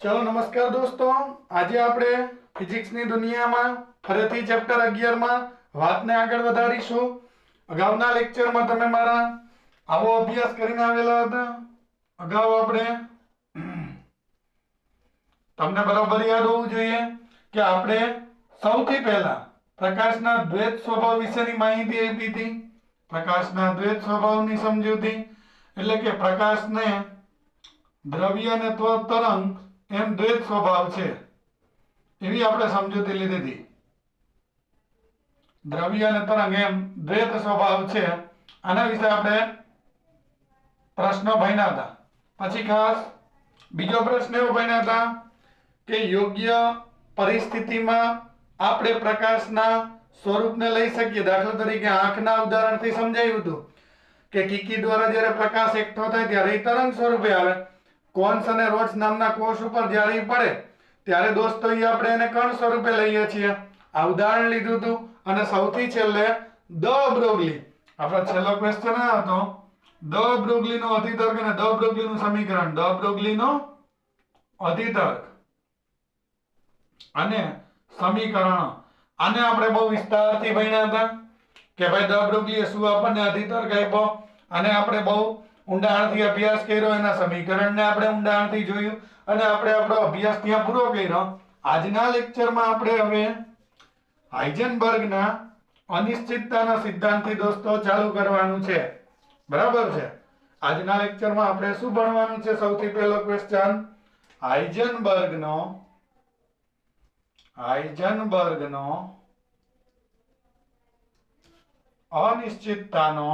चलो नमस्कार दोस्तों। आज આપણે ફિઝિક્સની દુનિયામાં ફરીથી ચેપ્ટર 11 માં વાતને આગળ વધારીશું। અગાઉના લેક્ચરમાં તમે મારા આવો અભ્યાસ કરીને આવેલા હતા। અગાઉ આપણે તમને બરાબર યાદ હોવું જોઈએ કે આપણે સૌથી પહેલા પ્રકાશના દ્વૈત સ્વભાવ વિશેની માહિતી આપી હતી। પ્રકાશના દ્વૈત સ્વભાવની સમજૂતી એટલે કે પ્રકાશને દ્રવ્ય અને તરંગ એમ દ્વૈત સ્વભાવ છે એવી આપણે સમજૂતી લીધી હતી। દ્રવ્ય અને તરંગ એમ દ્વૈત સ્વભાવ છે આના વિશે આપણે પ્રશ્નો ભણ્યા હતા। પછી ખાસ બીજો પ્રશ્ન એવો ભણ્યા હતા કે યોગ્ય પરિસ્થિતિમાં આપણે પ્રકાશના સ્વરૂપને લઈ શકીએ। દાખલા તરીકે આંખના ઉદાહરણથી સમજાવ્યું હતું કે કીકી દ્વારા જ્યારે પ્રકાશ એકઠો થાય ત્યારે એ તરંગ સ્વરૂપે આવે। કોન્સ અને રોડ્સ નામના કોષ ઉપર જ્યારે ઈ પડે ત્યારે દોસ્તો ઈ આપણે એને કણ સ્વરૂપે લઈએ છીએ। આ ઉદાહરણ લીધું હતું। અને સૌથી છેલ્લે દ બ્રોગલી આપણો છેલ્લો ક્વેશ્ચન આ હતો દ બ્રોગલીનો અધિતર્ક અને દ બ્રોગલીનું સમીકરણ। દ બ્રોગલીનો અધિતર્ક અને સમીકરણ આને આપણે બહુ વિસ્તારથી ભણ્યા હતા કે ભાઈ દ બ્રોગલીએ શું આપણને અધિતર્ક આપ્યો અને આપણે બહુ ઊંડાણથી અભ્યાસ કર્યો। એના સમીકરણને આપણે ઊંડાણથી જોયું અને આપણે આપણો અભ્યાસ ત્યાં પૂરો કર્યો। આજના લેક્ચરમાં આપણે હવે હાઇઝનબર્ગના અનિશ્ચિતતાના સિદ્ધાંતથી દોસ્તો ચાલુ કરવાનું છે। બરાબર છે। આજના લેક્ચરમાં આપણે શું ભણવાનું છે? સૌથી પહેલો ક્વેશ્ચન હાઇઝનબર્ગનો અનિશ્ચિતતાનો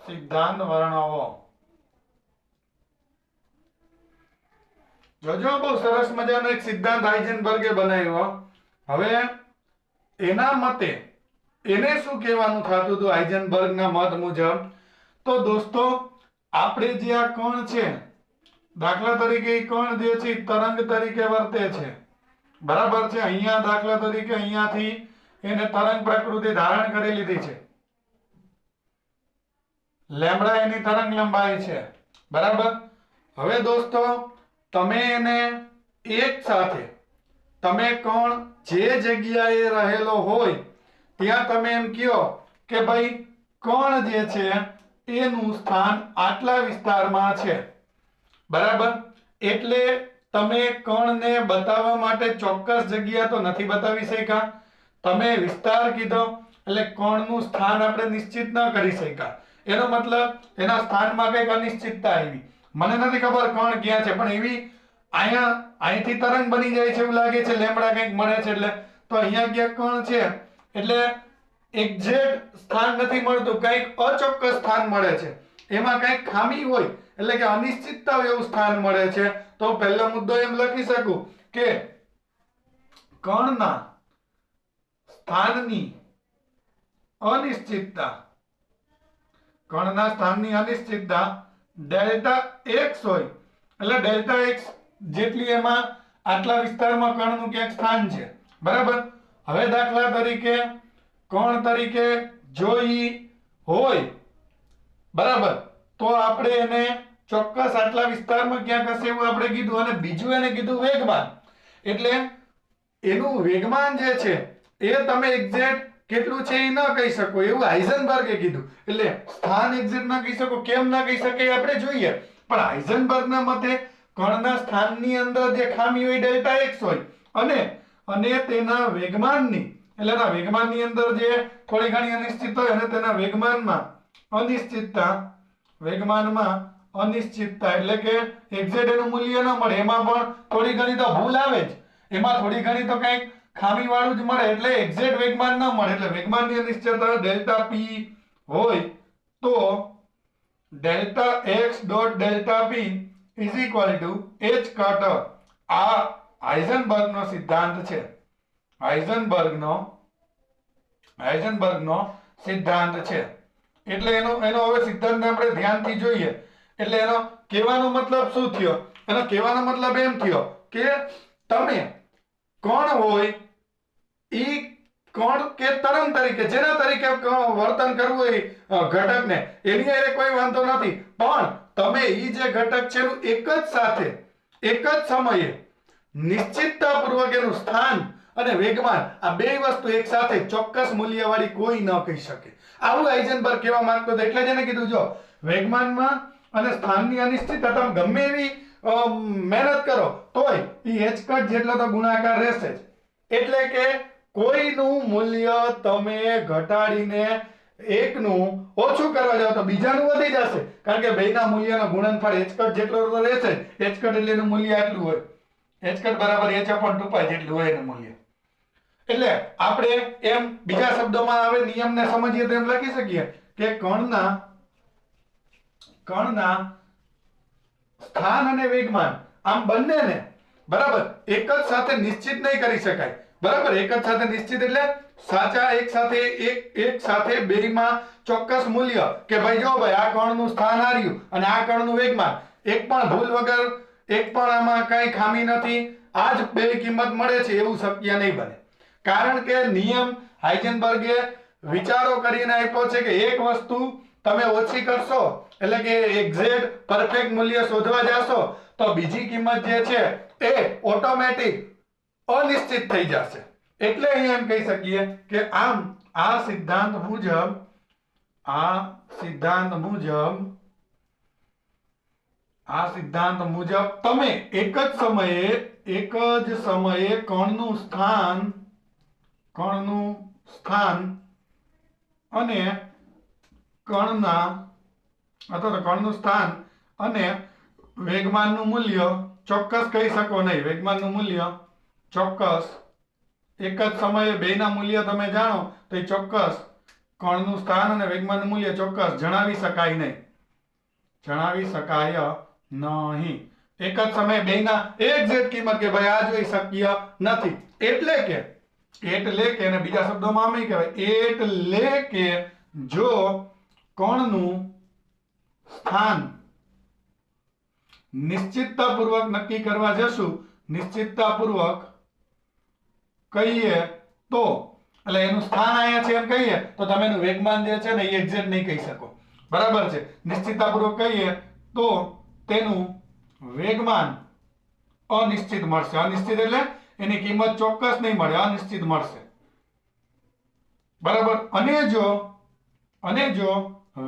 સિદ્ધાંત વર્ણવો। જોજો બહુ સરસ મજાનો એક સિદ્ધાંત હાઇઝનબર્ગે બનાવ્યો। હવે એના મતે એને શું કહેવાનું થતું હતું હાઇઝનબર્ગના મત મુજબ? તો દોસ્તો આપણે જે આ કણ છે દાખલા તરીકે એ કણ જે છે તરંગ તરીકે વર્તે છે। બરાબર છે। અહીંયા દાખલા તરીકે અહીંયાથી એને તરંગ પ્રકૃતિ ધારણ કરી લીધી છે। લેમ્બડા એની તરંગ લંબાઈ છે। બરાબર। હવે દોસ્તો તમે એને એક સાથે તમે કણ જે જગ્યાએ રહેલો હોય ત્યાં તમે એમ કહો કે ભાઈ કણ જે છે એનું સ્થાન આટલા વિસ્તારમાં છે। બરાબર। એટલે તમે કણને બતાવવા માટે ચોક્કસ જગ્યા તો નથી બતાવી શક્યા। તમે વિસ્તાર કીધો એટલે કણનું સ્થાન આપણે નિશ્ચિત ન કરી શક્યા। એનો મતલબ એના સ્થાનમાં કંઈક અનિશ્ચિતતા આવી। મને નથી ખબર કણ ક્યાં છે પણ એવી અહીંથી તરંગ બની જાય છે એવું લાગે છે લેમ્બડા કંઈક મળે છે એટલે તો અહીંયા ક્યાંક કણ છે એટલે એક્ઝેક્ટ સ્થાન નથી મળતું, કંઈક અચોક્કસ સ્થાન મળે છે। એમાં કંઈક ખામી હોય એટલે કે અનિશ્ચિતતા હોય એવું સ્થાન મળે છે। તો પહેલો મુદ્દો એમ લખી શકું કે કણના સ્થાનની અનિશ્ચિતતા ડેલ્ટા x હોય એટલે ડેલ્ટા x જેટલી એમાં આટલા વિસ્તારમાં કણનું ક્યાંક સ્થાન છે। બરાબર। હવે દાખલા તરીકે કણ તરીકે જો ઈ હોય બરાબર તો આપણે એને ચોક્કસ આટલા વિસ્તારમાં ક્યાંક હશે એવું આપણે કીધું। અને બીજું એને કીધું વેગમાન એટલે એનું વેગમાન જે છે એ તમે એક્ઝેક્ટ કેટલું છે એ ન કહી શકો એવું હાઇઝનબર્ગે કીધું। એટલે સ્થાન એક્ઝેક્ટ ન કહી શકો, કેમ ન કહી શકે આપણે જોઈએ। પણ હાઇઝનબર્ગના મતે કણના સ્થાનની અંદર જે ખામી હોય ડેલ્ટા x હોય અને તેના વેગમાનની એટલે એના વેગમાનની અંદર જે થોડી ઘણી અનિશ્ચિત હોય અને તેના વેગમાનમાં અનિશ્ચિતતા એટલે કે એક્ઝેક્ટ એનું મૂલ્ય ન મળે, એમાં પણ થોડી ઘણી તો ભૂલ આવે જ, એમાં થોડી ઘણી તો કંઈક ખામી વાળું જ મળે એટલે એક્ઝેક્ટ વેગમાન ન મળે। એટલે વેગમાનની અનિશ્ચિતતા ડેલ્ટા p હોય તો delta x dot delta p is equal to h cut. આ હાઇઝનબર્ગનો સિદ્ધાંત છે। હાઇઝનબર્ગનો સિદ્ધાંત છે। એટલે એનો હવે સિદ્ધાંતને આપણે ધ્યાનથી જોઈએ। એટલે એનો કહેવાનો મતલબ શું થયો? એનો કહેવાનો મતલબ એમ થયો કે તમે કણ હોય ઈ કણ કે તરંગ તરીકે જેના તરીકે વર્તન કરવું હોય ઘટકને એની હારે કોઈ વાંધો નથી, પણ તમે ઈ જે ઘટક છે એનું એક જ સાથે એક જ સમયે નિશ્ચિતતાપૂર્વક એનું સ્થાન અને વેગમાન આ બે વસ્તુ એક સાથે ચોક્કસ મૂલ્યવાળી કોઈ ન કહી શકે. આવું હાઇઝનબર્ગ કહેવા માંગતો હતો. એટલે જ એને કીધું જો વેગમાનમાં અને સ્થાનની અનિશ્ચિતતા તમે ગમે એવી મહેનત કરો તોય ઈ h કટ જેટલો તો ગુણાકાર રહેશે જ. એટલે કે કોઈનું મૂલ્ય તમે ઘટાડીને એકનું ઓછું કરવા જાવ તો બીજાનું વધી જશે, કારણ કે બેયના મૂલ્યનો ગુણનફળ h કટ જેટલો તો રહેશે જ. h કટ એટલે એનું મૂલ્ય આટલું હોય, h કટ બરાબર h/2π જેટલું હોય એનું મૂલ્ય. એટલે આપણે એમ બીજા શબ્દોમાં હવે નિયમને સમજીએ તો એમ લખી શકીએ કે કણના સ્થાન અને વેગમાન આમ બંનેને બરાબર એક જ સાથે નિશ્ચિત નહીં કરી શકાય. બરાબર, એક જ સાથે નિશ્ચિત એટલે સાચા એક સાથે બેયમાં ચોક્કસ મૂલ્ય કે ભાઈ જો ભાઈ આ કણનું સ્થાન આ રહ્યું અને આ કણનું વેગમાન એક પણ ભૂલ વગર એક પણ આમાં કઈ ખામી નથી, આ જ બે કિંમત મળે છે એવું શક્ય નહીં બને. કારણ કે નિયમ હાઇઝનબર્ગે વિચારો કરીને આપ્યો છે કે એક વસ્તુ તમે ઓછી કરશો એટલે કે એક્ઝેક્ટ પરફેક્ટ મૂલ્ય શોધવા જાશો તો બીજી કિંમત જે છે એ ઓટોમેટિક અનિશ્ચિત થઈ જશે. એટલે અહીં એમ કહી શકીએ કે આમ આ સિદ્ધાંત મુજબ તમે એક જ સમયે કણનું સ્થાન અને કણનું સ્થાન અને વેગમાનનું મૂલ્ય ચોક્કસ કહી શકો નહીં. વેગમાનનું મૂલ્ય ચોક્કસ એક જ સમયે બેયના મૂલ્ય તમે જાણો તો એ ચોક્કસ કણનું સ્થાન અને વેગમાનનું મૂલ્ય ચોક્કસ જણાવી શકાય નહીં. એક જ સમયે બેયના એક્ઝેક્ટ કિંમત કે ભાઈ આ જોઈ શક્ય નથી. એટલે કે અને બીજા શબ્દોમાં આમ કહેવાય એટલે કે જો કણનું સ્થાન નિશ્ચિતતાપૂર્વક નક્કી કરવા જશું, નિશ્ચિતતાપૂર્વક કહીએ તો એટલે એનું સ્થાન અહીંયા છે એમ કહીએ તો તમે એનું વેગમાન જે છે ને એ એક્ઝેક્ટ નહીં કહી શકો. બરાબર છે, નિશ્ચિતતાપૂર્વક કહીએ તો તેનું વેગમાન અનિશ્ચિત મળશે. અનિશ્ચિત એટલે એની કિંમત ચોક્કસ નહીં મળે, અનિશ્ચિત મળશે. બરાબર, અને જો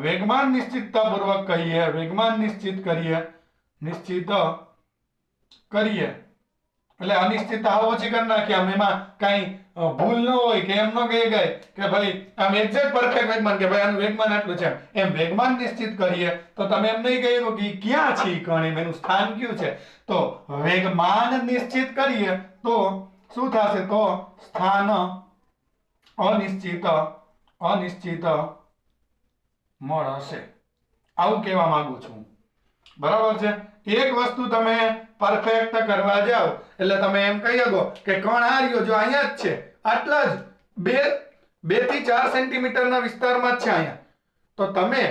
વેગમાન નિશ્ચિતતાપૂર્વક કહીએ, વેગમાન નિશ્ચિત કરીએ એટલે અનિશ્ચિતતા ઓછી કરી નાખીએ. આમ એમાં કઈ ભૂલ ન હોય કે એમ ન કહી ગઈ કે ભાઈ આમ એક્ઝેક્ટ પરફેક્ટ વેગમાન કે ભાઈ આનું વેગમાન આટલું છે, એમ વેગમાન નિશ્ચિત કરીએ તો તમે એમ નહીં કહી કે ક્યાં છે કણ, એનું સ્થાન કયું છે. તો વેગમાન નિશ્ચિત કરીએ તો શું થશે? તો સ્થાન અનિશ્ચિત મળશે. આવું કહેવા માંગુ છું. બરાબર છે. એક વસ્તુ તમે પરફેક્ટ કરવા જાઓ એટલે તમે એમ કહી શકો કે કણ આ રહ્યો જો અહીંયા જ છે, આટલા જ 2 થી 4 સેન્ટીમીટરના વિસ્તારમાં જ છે અહીંયા, તો તમે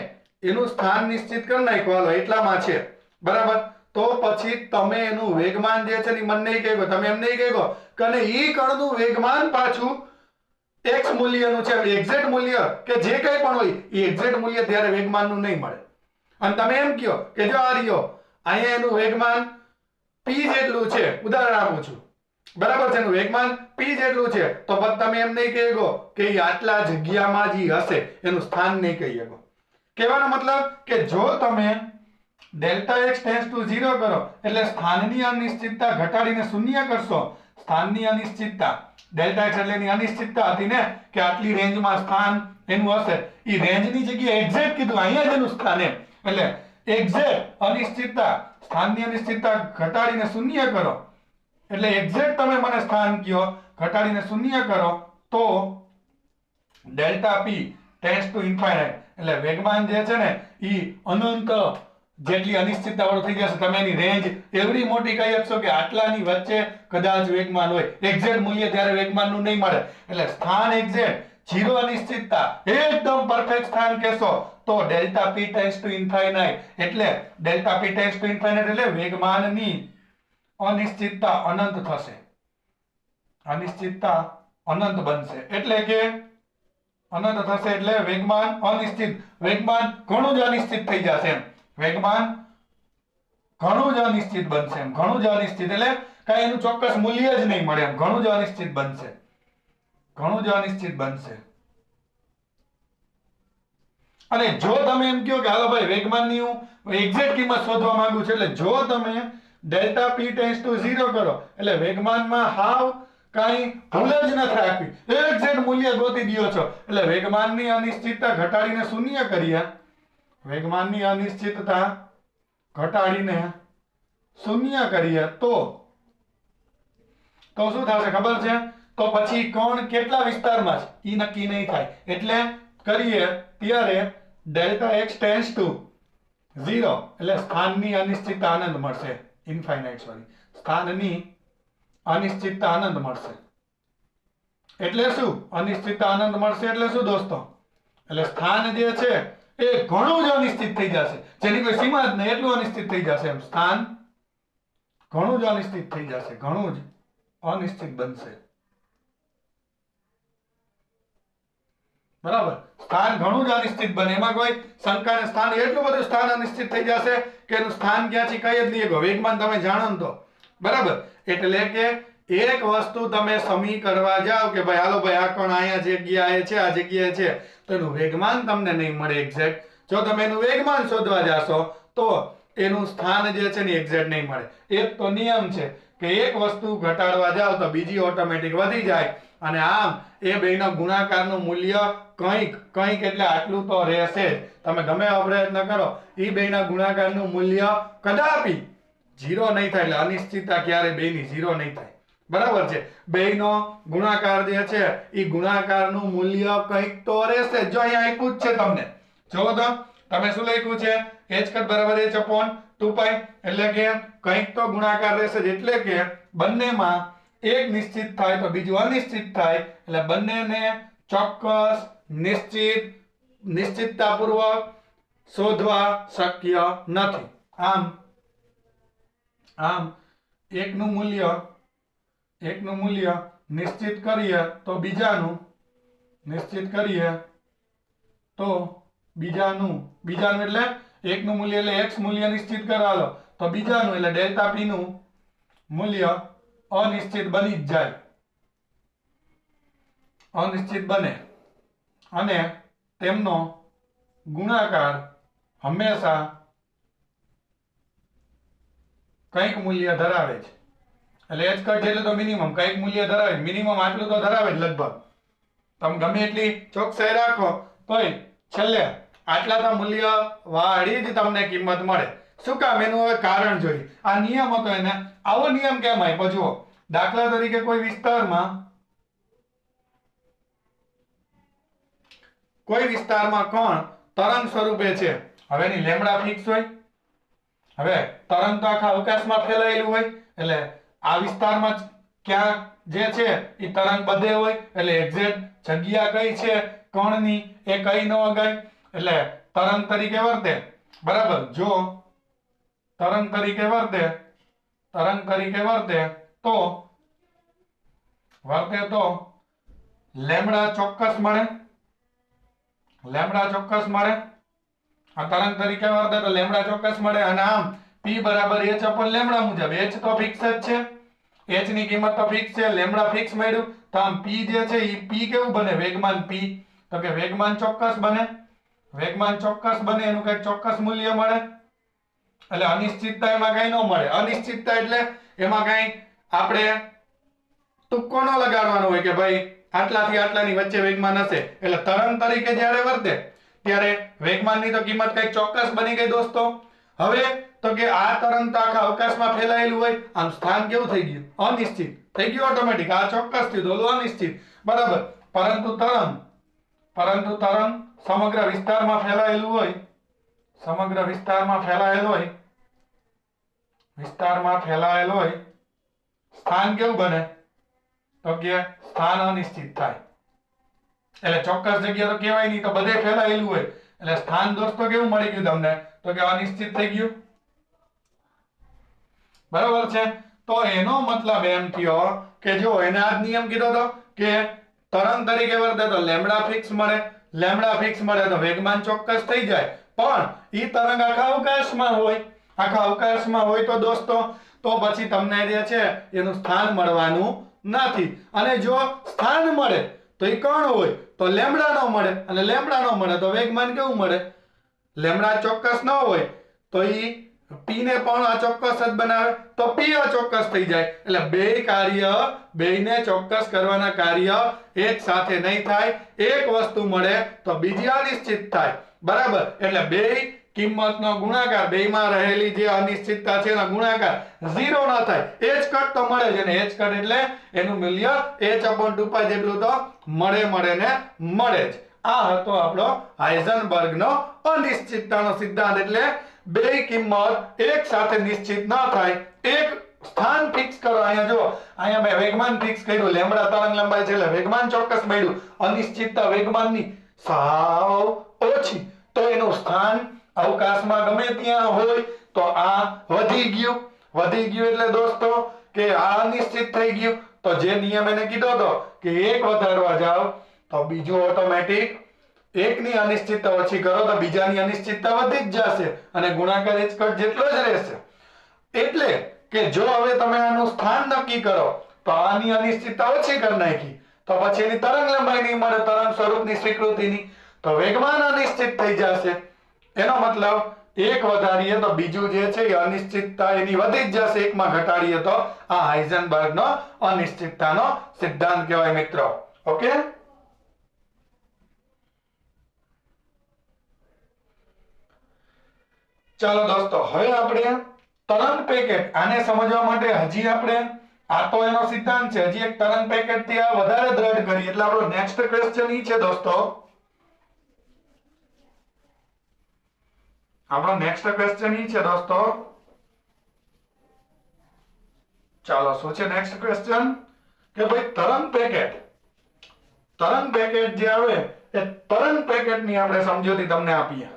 એનું સ્થાન નિશ્ચિત કરી નાખો હાલો એટલામાં છે. બરાબર, તો પછી તમે એનું વેગમાન જે છે ને મને નહીં કહેવો, તમે એમ નહીં કહેવો કે ઈ કણનું વેગમાન પાછું x મૂલ્યનું છે, એક્ઝેક્ટ મૂલ્ય કે જે કંઈ પણ હોય એ એક્ઝેક્ટ મૂલ્ય ત્યારે વેગમાનનું નહીં મળે. અને તમે એમ કહો કે જો આ રહ્યો અહીંયા એનું વેગમાન p જેટલું છે, ઉદાહરણ આપું છું. બરાબર છે, એનું વેગમાન p જેટલું છે, તો પછી તમે એમ નહીં કહેવો કે એ આટલા જગ્યામાં જ હશે, એનું સ્થાન નહીં કહી શકો. કહેવાનો મતલબ કે જો તમે Δx → 0 કરો એટલે સ્થાનની અનિશ્ચિતતા ઘટાડીને શૂન્ય કરશો. સ્થાનની અનિશ્ચિતતા Δx એટલે એની અનિશ્ચિતતા હતી ને કે આટલી રેન્જમાં સ્થાન એનું હશે, એ રેન્જની જગ્યાએ એક્ઝેક્ટ કીધું અહીંયા જ એનું સ્થાન એમ, એટલે એક્ઝેક્ટ અનિશ્ચિતતા સ્થાનની અનિશ્ચિતતા ઘટાડીને શૂન્ય કરો એટલે એક્ઝેક્ટ તમે મને સ્થાન કયો ઘટાડીને શૂન્ય કરો તો Δp → ∞ એટલે વેગમાન જે છે ને ઈ અનંત જેટલી અનિશ્ચિતતા વાળું થઈ જશે. તમે એની રેન્જ એવડી મોટી કહી શકશો કે આટલાની વચ્ચે કદાચ વેગમાન હોય, એક્ઝેક્ટ મૂલ્ય ત્યારે વેગમાનનું નહીં મળે. એટલે સ્થાન એક્ઝેક્ટ 0 અનિશ્ચિતતા એકદમ પરફેક્ટ સ્થાન કહેશો તો Δp → ∞ એટલે Δp → ∞ એટલે વેગમાનની અનિશ્ચિતતા અનંત થશે. અનિશ્ચિતતા અનંત બનશે, એટલે કે અનંત થશે એટલે વેગમાન અનિશ્ચિત, વેગમાન ઘણું જ અનિશ્ચિત થઈ જશે એમ, વેગમાન ઘણું જ અનિશ્ચિત બનશે એમ, ઘણું જ અનિશ્ચિત એટલે કઈ એનું ચોક્કસ મૂલ્ય જ નહીં મળે એમ, ઘણું જ અનિશ્ચિત બનશે, ઘણું જ અનિશ્ચિત બનશે. અને જો તમે એમ કહો કે હાલો ભાઈ વેગમાનની હું એક્ઝેક્ટ કિંમત શોધવા માંગુ છું, એટલે જો તમે ડેલ્ટા p ટેન્ડ્સ ટુ 0 કરો એટલે વેગમાનમાં હાવ કાંઈ ભૂલ જ નથી રાખવી, એક્ઝેક્ટ મૂલ્ય ગોતી દ્યો છો એટલે વેગમાનની અનિશ્ચિતતા ઘટાડીને શૂન્ય કરીએ, વેગમાનની અનિશ્ચિતતા ઘટાડીને શૂન્ય કરીએ તો શું થશે ખબર છે? તો પછી કણ કેટલા વિસ્તારમાં છે ઈ નક્કી નહીં થાય, એટલે કરીએ ત્યારે ડેલ્ટા x ટેન્ડ્સ ટુ 0 એટલે સ્થાનની અનિશ્ચિતતા અનંત મળશે, ઇન્ફાઇનાઇટ સોરી, સ્થાનની અનિશ્ચિતતા અનંત મળશે. એટલે શું અનિશ્ચિતતા અનંત મળશે એટલે શું દોસ્તો? એટલે સ્થાન જે છે એ ઘણું જ અનિશ્ચિત થઈ જશે, જેની કોઈ સીમા જ નહીં, એટલું અનિશ્ચિત થઈ જશે એમ, સ્થાન ઘણું જ અનિશ્ચિત થઈ જશે, ઘણું જ અનિશ્ચિત બનશે. બરાબર, સ્થાન ઘણું જ અનિશ્ચિત બને, એમાં કોઈ શંકા ને સ્થાન એટલું બધું સ્થાન અનિશ્ચિત થઈ જશે કે એનું સ્થાન ક્યાંથી કઈ જ નહીં, વેગમાન તમે જાણો ને તો બરાબર. એટલે કે એક વસ્તુ તમે સમી કરવા જાઓ કે ભાઈ હાલો ભાઈ આ કણ અહીંયા જગ્યાએ છે, આ જગ્યાએ છે, તો એનું વેગમાન તમને નહીં મળે એક્ઝેક્ટ. જો તમે એનું વેગમાન શોધવા જાશો તો એનું સ્થાન જે છે ને એક્ઝેક્ટ નહીં મળે. એક તો નિયમ છે કે એક વસ્તુ ઘટાડવા જાઓ તો બીજી ઓટોમેટિક વધી જાય, અને આમ એ બેયના ગુણાકારનું મૂલ્ય કંઈક એટલે આટલું તો રહેશે જ. તમે ગમે એવો પ્રયત્ન કરો એ બેયના ગુણાકારનું મૂલ્ય કદાપી 0 નહીં થાય, એટલે અનિશ્ચિતતા ક્યારે બેયની 0 નહીં થાય. બરાબર છે, બેયનો ગુણાકાર જે છે એ ગુણાકારનું મૂલ્ય કંઈક તો રહેશે. જો અહીંયા આપ્યું જ છે તમને, જો તો તમે શું લખ્યું છે, h કટ બરાબર h અપોન 2π, એટલે કે કંઈક તો ગુણાકાર રહેશે જ, એટલે કે બંનેમાં એક નિશ્ચિત થાય તો બીજું અનિશ્ચિત થાય, એટલે બંનેને ચોક્કસ નિશ્ચિતતાપૂર્વક શોધવા શક્ય નથી. આમ એકનું મૂલ્ય નિશ્ચિત કરીએ તો બીજાનું એટલે એકનું મૂલ્ય એટલે x મૂલ્ય નિશ્ચિત કરાવો તો બીજાનું એટલે ડેલ્ટા p નું મૂલ્ય અનિશ્ચિત બની જ જાય, અનિશ્ચિત બને, અને તેમનો ગુણાકાર હંમેશા કંઈક મૂલ્ય ધરાવે છે. એટલે h કટ એટલે તો મિનિમમ કંઈક મૂલ્ય ધરાવે, મિનિમમ આટલું તો ધરાવે જ લગભગ. તમે ગમે એટલી ચોકસાઈ રાખો તોય છેલ્લે આટલા તો મૂલ્ય વાળી જ તમને કિંમત મળે. શું કામ? એનું હવે કારણ જોઈએ. આ નિયમ હતો, એને આવો નિયમ કેમ આપ્યો જુઓ. દાખલા તરીકે કોઈ વિસ્તારમાં કણ તરંગ સ્વરૂપે છે, હવે એની લેમ્ડા ફિક્સ હોય, હવે તરંગ તો આખા અવકાશમાં ફેલાયેલું હોય, એટલે આ વિસ્તારમાં ક્યાં જે છે એ તરંગ બધે હોય, એટલે એક્ઝેક્ટ જગ્યા કઈ છે કણની એ કઈ ન અગાય, એટલે તરંગ તરીકે વર્તે. બરાબર, જો તરંગ તરીકે વર્તે તો લેમ્ડા ચોક્કસ મળે, આ તરંગ તરીકે વર્તે તો લેમ્ડા ચોક્કસ મળે, અને આમ p બરાબર h અપન લેમ્ડા મુજબ, h તો ફિક્સ જ છે, h ની કિંમત તો ફિક્સ છે, લેમ્ડા ફિક્સ મળ્યું, તો આમ p જે છે એ p કેવું બને? વેગમાન p, તો કે વેગમાન ચોક્કસ બને, એનું કઈક ચોક્કસ મૂલ્ય મળે, એટલે અનિશ્ચિતતા એમાં કઈ ન મળે. અનિશ્ચિતતા એટલે એમાં કઈ આપણે તુક્કો ન લગાડવાનો હોય કે ભાઈ આટલાથી આટલાની વચ્ચે વેગમાન હશે, એટલે તરંગ તરીકે જ્યારે વર્તે ત્યારે વેગમાનની તો કિંમત કઈક ચોક્કસ બની ગઈ દોસ્તો. હવે તો કે આ તરંગ તો આખા અવકાશમાં ફેલાયેલું હોય, આમ સ્થાન કેવું થઈ ગયું? અનિશ્ચિત થઈ ગયું ઓટોમેટિક. આ ચોક્કસ થયું, ઓલું અનિશ્ચિત. બરાબર, પરંતુ તરંગ સમગ્ર વિસ્તારમાં ફેલાયેલ હોય, સ્થાન કેવું બને? તો કે સ્થાન અનિશ્ચિત થાય, એટલે ચોક્કસ જગ્યા તો કહેવાય નહીં, તો બધે ફેલાયેલું હોય, એટલે સ્થાન દોસ્તો કેવું મળી ગયું તમને? તો કે અનિશ્ચિત થઈ ગયું. બરાબર છે, તો એનો મતલબ એમ થયો કે જો એને આ નિયમ કીધો તો કે તરંગ તરીકે વર્તે તો લેમ્ડા ફિક્સ મળે, લેમ્ડા ફિક્સ મળે તો વેગમાન ચોક્કસ થઈ જાય, પણ ઈ તરંગ આખા અવકાશમાં હોય, આખા અવકાશમાં હોય તો દોસ્તો તો પછી તમને જે છે એનું સ્થાન મળવાનું નથી, અને જો સ્થાન મળે તો ઈ કણ હોય તો લેમ્ડા નો મળે, અને લેમ્ડા નો મળે તો વેગમાન કેવું મળે, લેમ્ડા ચોક્કસ ન હોય તો ઈ p ને પણ અચોક્કસ જ બનાવે તો p અચોક્કસ થઈ જાય, એટલે બે કાર્ય બેયને ચોક્કસ કરવાના કાર્ય એક સાથે નહીં થાય, એક વસ્તુ મળે તો બીજી અનિશ્ચિત થાય, બરાબર, એટલે બેય કિંમતનો ગુણાકાર, બેયમાં રહેલી જે અનિશ્ચિતતા છે એનો ગુણાકાર 0 ન થાય, h કટ તો મળે જ, અને h કટ એટલે એનું મૂલ્ય h/2π જેટલું તો મળે ને મળે જ. આ હતો આપણો હાઇઝનબર્ગનો અનિશ્ચિતતાનો સિદ્ધાંત, એટલે બે કિંમત એક સાથે નિશ્ચિત ન થાય, એક સ્થાન ફિક્સ કરો. અહીંયા જો, અહીંયા મેં વેગમાન ફિક્સ કર્યું, લેમ્ડા તરંગ લંબાઈ છે એટલે વેગમાન ચોક્કસ મળ્યું, અનિશ્ચિતતા વેગમાનની સાવ ઓછી, તો એનું સ્થાન અવકાશમાં ગમે ત્યાં હોય તો આ વધી ગયું એટલે દોસ્તો કે આ અનિશ્ચિત થઈ ગયું, તો જે નિયમ એને કીધો હતો કે એક વધારવા જાવ તો બીજું ઓટોમેટિક એકની અનિશ્ચિતતા ઓછી કરો તો બીજાની અનિશ્ચિતતા વધી જ જશે, અને ગુણાકાર h કટ જેટલો જ રહેશે. એટલે કે જો હવે તમે આનું સ્થાન નક્કી કરો તો આની અનિશ્ચિતતા ઓછી કરી નાખી તો પછી એની તરંગ લંબાઈ નહીં મળે, તરંગ સ્વરૂપની સ્વીકૃતિની, તો વેગમાન અનિશ્ચિત થઈ જશે. એનો મતલબ એક વધારીએ તો બીજું જે છે એ અનિશ્ચિતતા એની વધી જ જશે, એકમાં ઘટાડીએ તો આ હાઇઝનબર્ગનો અનિશ્ચિતતાનો સિદ્ધાંત કહેવાય મિત્રો. ઓકે, ચાલો દોસ્તો, હવે આપણે તરંગ પેકેટ, આને સમજવા માટે હજી આપણે, આ તો એનો સિદ્ધાંત છે, હજી એક તરંગ પેકેટ થી આ વધારે દ્રઢ કરીએ, એટલે આપણો નેક્સ્ટ ક્વેશ્ચન ઈ છે દોસ્તો, આપણો નેક્સ્ટ ક્વેશ્ચન ઈ છે દોસ્તો, ચાલો શું છે નેક્સ્ટ ક્વેશ્ચન, કે ભાઈ તરંગ પેકેટ જે આવે એ તરંગ પેકેટ ની આપણે સમજૂતી તમને આપીએ.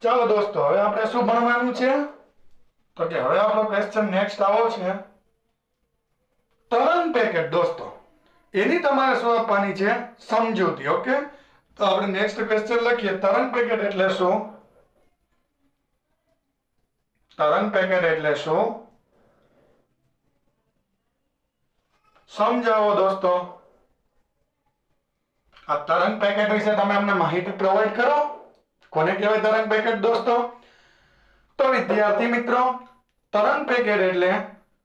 ચાલો દોસ્તો, હવે આપણે શું ભણવાનું છે, તો કે હવે આપણો ક્વેશ્ચન નેક્સ્ટ આવો છે, તરંગ પેકેટ દોસ્તો, એની તમારે શું આપવાની છે સમજૂતી. ઓકે, તો આપણે નેક્સ્ટ ક્વેશ્ચન લખીએ, તરંગ પેકેટ એટલે શું, તરંગ પેકેટ એટલે શું સમજાવો દોસ્તો. આ તરંગ પેકેટ વિશે તમે અમને માહિતી પ્રોવાઈડ કરો. કોને કહેવાય તરંગ પેકેટ દોસ્તો? તો વિદ્યાર્થી મિત્રો, તરંગ પેકેટ એટલે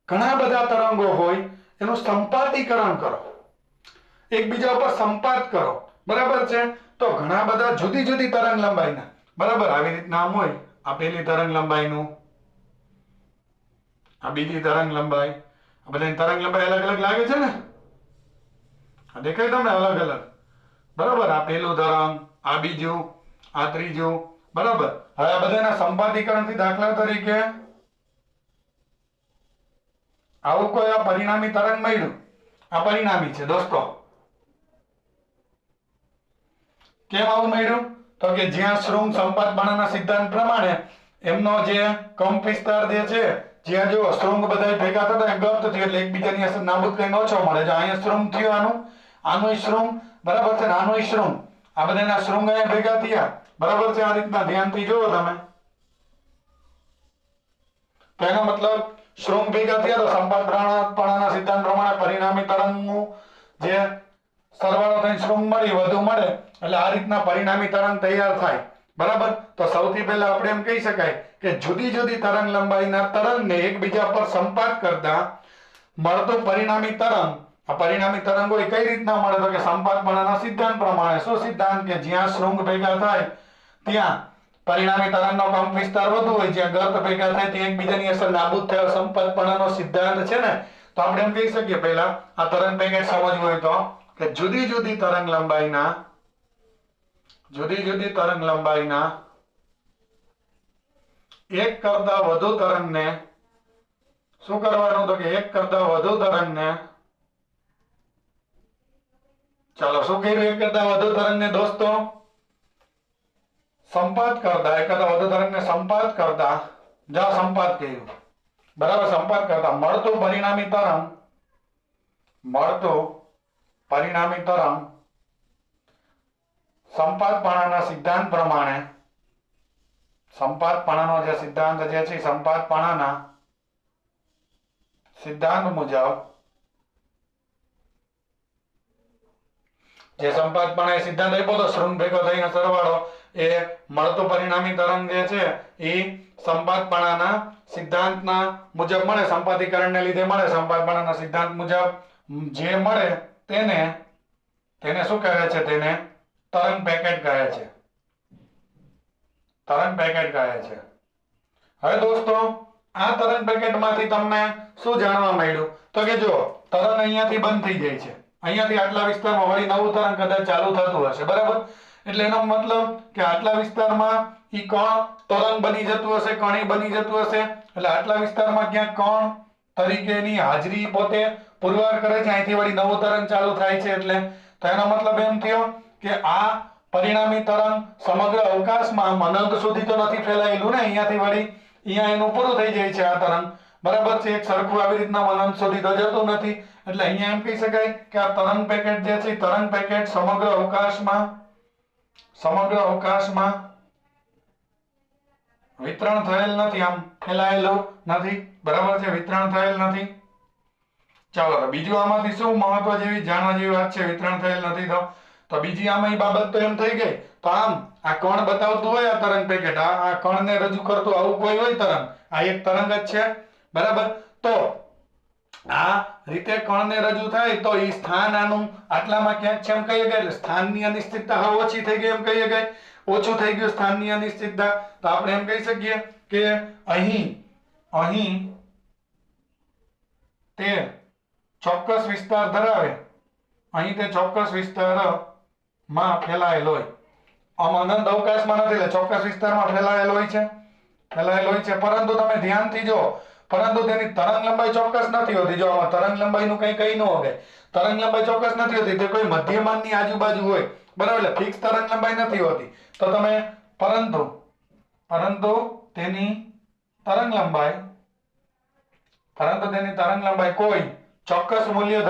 ઘણા બધા તરંગો હોય એનું સંપાતીકરણ કરો, એકબીજા ઉપર સંપાત કરો, બરાબર છે. તો ઘણા બધા જુદી જુદી તરંગ લંબાઈના, બરાબર, આવી રીતના આમ હોય, આ પેલી તરંગ લંબાઈનું, આ બીજી તરંગ લંબાઈ, આ બધાની તરંગ લંબાઈ અલગ અલગ લાગે છે ને, આ દેખાય તમને અલગ અલગ, બરાબર, આ પેલું તરંગ, આ બીજું, આ ત્રીજું, બરાબર. હવે આ બધાના સંપાતીકરણથી દાખલા તરીકે આવું કોઈ આ પરિણામી તરંગ મળ્યું, આ પરિણામી છે દોસ્તો. કેમ આવું મળ્યું? તો કે જ્યાં શૃંગ સંપાતપણાના સિદ્ધાંત પ્રમાણે એમનો જે કંપ વિસ્તાર જે છે, જ્યાં જો શૃંગ બધા ભેગા થતા ગર્ત થયું એટલે એકબીજાની અસર નાબૂદ કરીને ઓછો મળે. જો અહીંયા શૃંગ થયું, આનું શૃંગ, બરાબર છે, આનું શૃંગ, આ બધાના શૃંગ અહીંયા ભેગા થયા, બરાબર છે. આ રીતના ધ્યાનથી જોવો તમે, તો એનો મતલબ શૃંગ ભેગા થયા તો સંપાતપણાના સિદ્ધાંત પ્રમાણે પરિણામી તરંગનું જે સરવાળો થઈને શૃંગ મળી વધુ મળે, એટલે આ રીતના પરિણામી તરંગ તૈયાર થાય, બરાબર. તો સૌથી પહેલા આપણે એમ કહી શકાય કે જુદી જુદી તરંગ લંબાઈના તરંગને એકબીજા પર સંપાત કરતા મળતું પરિણામી તરંગ, આ પરિણામી તરંગ હોય કઈ રીતના મળે? તો કે સંપાતપણાના સિદ્ધાંત પ્રમાણે. શું સિદ્ધાંત? કે જ્યાં શૃંગ ભેગા થાય ત્યાં પરિણામી તરંગનો કંપ વિસ્તાર વધુ હોય, જ્યાં ગર્ત ભેગા થાય ત્યાં એકબીજાની અસર નાબૂદ થાય, સંપાતપણાનો સિદ્ધાંત છે ને, તો આપણે એમ કહી શકીએ પહેલા આ તરંગ પેકેટ સમજવું હોય તો કે જુદી જુદી તરંગ લંબાઈના એક કરતા વધુ તરંગને શું કરવાનું તો કે એક કરતા વધુ તરંગને ચાલો શું કર્યું એક કરતા વધુ તરંગને દોસ્તો સંપાત કરતા એક કરતા વધુ તરંગને સંપાત કરતા સંપાત કર્યું બરાબર સંપાત કરતા મળતું પરિણામી તરંગ સંપાતપણાના સિદ્ધાંત પ્રમાણે સંપાતપણાનો જે સિદ્ધાંત જે છે સંપાતપણાના સિદ્ધાંત મુજબ જે સંપાતપણા એ સિદ્ધાંત આપ્યો તો શૃંગ ભેગો થઈને સરવાળો એ મળતું પરિણામી તરંગ જે છે એ સંપાતપણાના સિદ્ધાંતના મુજબ મળે સંપાતીકરણને લીધે મળે સંપાતપણાના સિદ્ધાંત મુજબ જે મળે તેને શું કહે છે તેને તરંગ પેકેટ કહે છે હવે દોસ્તો આ તરંગ પેકેટમાંથી તમને શું જાણવા મળ્યું તો કે જો તરંગ અહીંયાથી બંધ થઈ જાય છે અહીંયાથી આટલા વિસ્તારમાં વળી નવું તરંગ કદાચ ચાલુ થતું હશે બરાબર એટલે એનો મતલબ કે આટલા વિસ્તારમાં ઈ કણ તરંગ બની જતું હશે કણી બની જતું હશે એટલે આટલા વિસ્તારમાં ક્યાંક કણ તરીકેની હાજરી પોતે પુરવાર કરે છે અહીંથી વળી નવું તરંગ ચાલુ થાય છે એટલે તો એનો મતલબ એમ થયો કે આ પરિણામી તરંગ સમગ્ર અવકાશમાં અનંત સુધી તો નથી ફેલાયેલું ને અહીંયાથી વળી અહીંયા એનું પૂરું થઈ જાય છે આ તરંગ બરાબર છે એક સરખું આવી રીતના અનંત સુધી તો જતું નથી એટલે અહીંયા એમ કહી શકાય કે આ તરંગ પેકેટ જે છે તરંગ પેકેટ સમગ્ર અવકાશમાં વિતરણ થયેલ નથી આમ ફેલાયેલું નથી બરાબર છે વિતરણ થયેલ નથી ચાલો બીજું આમાંથી શું મહત્વ જેવી જાણવા જેવી વાત છે વિતરણ થયેલ નથી તો બીજી આમાં એ બાબત તો એમ થઈ ગઈ તો આમ આ કણ બતાવતું હોય આ તરંગ પેકેટ આ કણને રજૂ કરતું આવું કોઈ હોય તરંગ આ એક તરંગ જ છે બરાબર તો આ રીતે કણને રજૂ થાય તો એ સ્થાન આનું આટલામાં ક્યાંક છે એમ કહીએ ગਏ એટલે સ્થાનની અનિશ્ચિતતા હવે ઓછી થઈ ગઈ એમ કહીએ ગए ઓછું થઈ ગયું સ્થાનની અનિશ્ચિતતા તો આપણે એમ કહી શકીએ કે અહીં તે ચોક્કસ વિસ્તાર ધરાવે અહીં તે ચોક્કસ વિસ્તારમાં ફેલાયેલો હોય આમ અનંત અવકાશમાં નથી એટલે ચોક્કસ વિસ્તારમાં ફેલાયેલો હોય છે પરંતુ તમે ધ્યાનથી જો પરંતુ તેની તરંગ લંબાઈ ચોક્કસ નથી હોતી જો આમાં તરંગ લંબાઈનું કંઈ ન હોય તરંગ લંબાઈ ચોક્કસ નથી હોતી તે કોઈ મધ્યમાનની આજુબાજુ હોય બરાબર એટલે ફિક્સ તરંગ લંબાઈ નથી હોતી તો તમે પરંતુ તેની તરંગ લંબાઈ કોઈ ચોક્કસ મૂલ્ય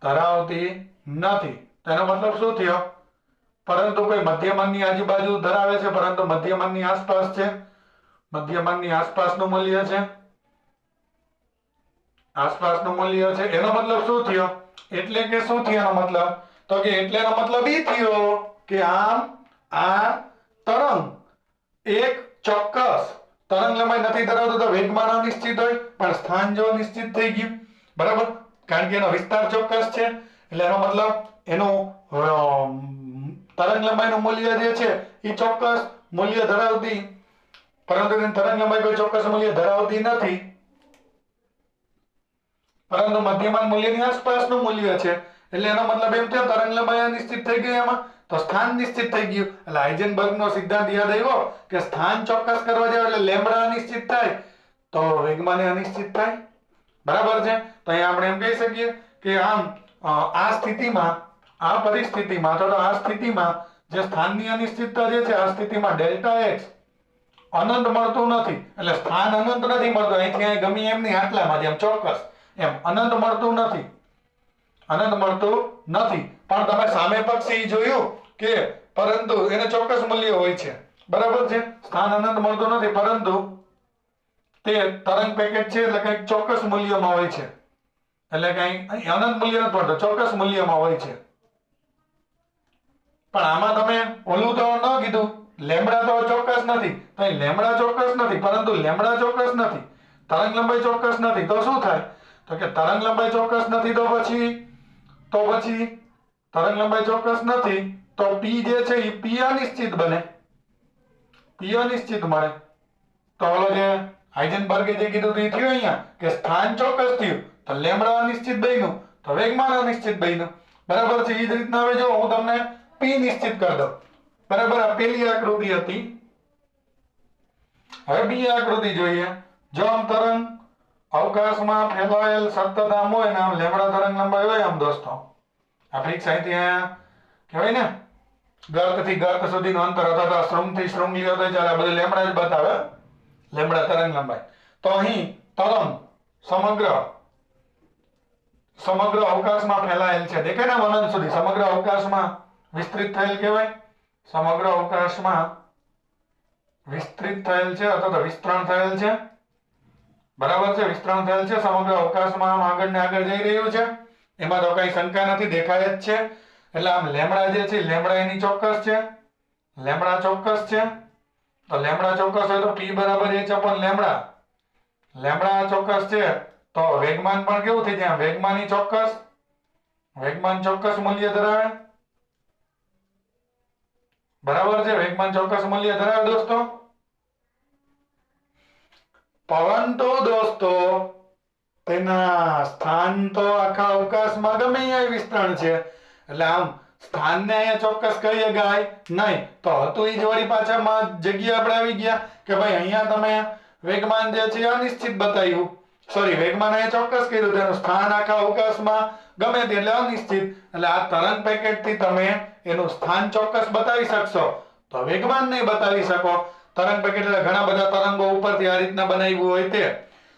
ધરાવતી નથી તેનો મતલબ શું થયો પરંતુ કોઈ મધ્યમાનની આજુબાજુ ધરાવે છે પરંતુ મધ્યમાનની આસપાસ છે મધ્યમાનની આસપાસનું મૂલ્ય છે એનો મતલબ શું થયો એટલે કે શું થયો એનો મતલબ તો કે એટલે એનો મતલબ એ થયો કે આમ આ તરંગ એક ચોક્કસ તરંગ લંબાઈ નથી ધરાવતું તો વેગમાન અનિશ્ચિત હોય પણ સ્થાન જો નિશ્ચિત થઈ ગયું બરાબર કારણ કે એનો વિસ્તાર ચોક્કસ છે એટલે એનો મતલબ એનું તરંગ લંબાઈનું મૂલ્ય જે છે એ ચોક્કસ મૂલ્ય ધરાવતી પરંતુ તેની તરંગ લંબાઈ કોઈ ચોક્કસ મૂલ્ય ધરાવતી નથી પરંતુ મધ્યમાન મૂલ્યની આસપાસનું મૂલ્ય છે એટલે એનો મતલબ એમ થયો તરંગ લંબાઈ અનિશ્ચિત થઈ ગઈ એમાં તો સ્થાન નિશ્ચિત થઈ ગયું એટલે હાઇઝનબર્ગનો સિદ્ધાંત યાદ આવ્યો કે સ્થાન ચોક્કસ કરવા જાવ એટલે લેમ્બડા અનિશ્ચિત થાય તો વેગમાન અનિશ્ચિત થાય બરાબર છે તો અહીંયા આપણે એમ કહી શકીએ કે આમ આ સ્થિતિમાં આ પરિસ્થિતિમાં અથવા આ સ્થિતિમાં જે સ્થાનની અનિશ્ચિતતા જે છે આ સ્થિતિમાં ડેલ્ટા એક્સ અનંત મળતું નથી એટલે સ્થાન અનંત નથી મળતું અહીંથી અહીં ગમે એમની આટલામાં જેમ ચોક્કસ એમ અનંત મળતું નથી પણ તમે સામે પક્ષે જોયું કે પરંતુ એને ચોક્કસ મૂલ્ય હોય છે બરાબર છે સ્થાન અનંત મળતું નથી પરંતુ તે તરંગ પેકેટ છે એટલે કંઈક ચોક્કસ મૂલ્યમાં હોય છે એટલે કંઈ અનંત મૂલ્ય નથી પડતું ચોક્કસ મૂલ્યમાં હોય છે પણ આમાં તમે ઓલું તો ન કીધું લેમ્બડા તો ચોક્કસ નથી તો અહીં લેમ્બડા ચોક્કસ નથી પરંતુ લેમ્બડા ચોક્કસ નથી તરંગ લંબાઈ ચોક્કસ નથી તો શું થાય તો કે તરંગ લંબાઈ ચોક્કસ નથી તો પછી તરંગ લંબાઈ ચોક્કસ નથી તો p જે છે એ p અનિશ્ચિત બને p અનિશ્ચિત મળે તો ઓલો જે હાઇઝનબર્ગે જે કીધું તે થયું અહીંયા કે સ્થાન ચોક્કસ થયું તો લેમ્બડા અનિશ્ચિત બન્યું તો વેગમાન અનિશ્ચિત બન્યું બરાબર છે. એ જ રીતના હવે જો હું તમને p નિશ્ચિત કરી દઉં બરાબર. આ પેલી આકૃતિ હતી. હવે બીજી આકૃતિ જોઈએ. જો આમ તરંગ અવકાશમાં ફેલાયેલ સતત આમ હોય ને આમ લેમ્બડા તરંગ લંબાઈ હોય આમ દોસ્તો આ ફિક્સ અહીંથી અહીંયા કહેવાય ને ગર્તથી ગર્ત સુધીનું અંતર અથવા તો શૃંગથી શૃંગ લ્યો તો ચાલે બધું લેમ્બડા જ બતાવે લેમ્બડા તરંગ લંબાઈ. તો અહીં તરંગ સમગ્ર અવકાશમાં ફેલાયેલ છે દેખાય ને અનંત સુધી સમગ્ર અવકાશમાં વિસ્તૃત થયેલ કહેવાય. સમગ્ર અવકાશમાં વિસ્તૃત થયેલ છે અથવા તો વિસ્તરણ થયેલ છે બરાબર છે. વિસ્તરણ થયેલ છે સમગ્ર અવકાશમાં આગળ ને આગળ જઈ રહ્યું છે એમાં તો કઈ શંકા નથી દેખાય જ છે. એટલે આમ લેમ્બડા જે છે લેમ્બડા એની ચોક્કસ છે લેમ્બડા ચોક્કસ છે. તો લેમ્બડા ચોક્કસ હોય તો p બરાબર h upon લેમ્બડા લેમ્બડા ચોક્કસ છે તો વેગમાન પણ કેવું થઈ જાય વેગમાની વેગમાન ચોક્કસ મૂલ્ય ધરાવે બરાબર છે. વેગમાન ચોક્કસ મૂલ્ય ધરાવે દોસ્તો. પરંતુ દોસ્તો તેના સ્થાન તો આખા અવકાશમાં ગમે ત્યાં વિસ્તરણ છે એટલે આમ સ્થાનને અહીંયા ચોક્કસ કહી શકાય નહીં. તો હતું એ જ વળી પાછા જગ્યા આપણે આવી ગયા કે ભાઈ અહીંયા તમે વેગમાન જે છે અનિશ્ચિત બતાવ્યું સોરી વેગમાન અહીંયા ચોક્કસ કર્યું તેનું સ્થાન આખા અવકાશમાં ગમે તે એટલે અનિશ્ચિત. એટલે આ તરંગ પેકેટથી તમે એનું સ્થાન ચોક્કસ બતાવી શકશો તો વેગમાન નહીં બતાવી શકો. તરંગ પેકેટ એટલે ઘણા બધા તરંગો ઉપરથી આ રીતના બનાવ્યું હોય તે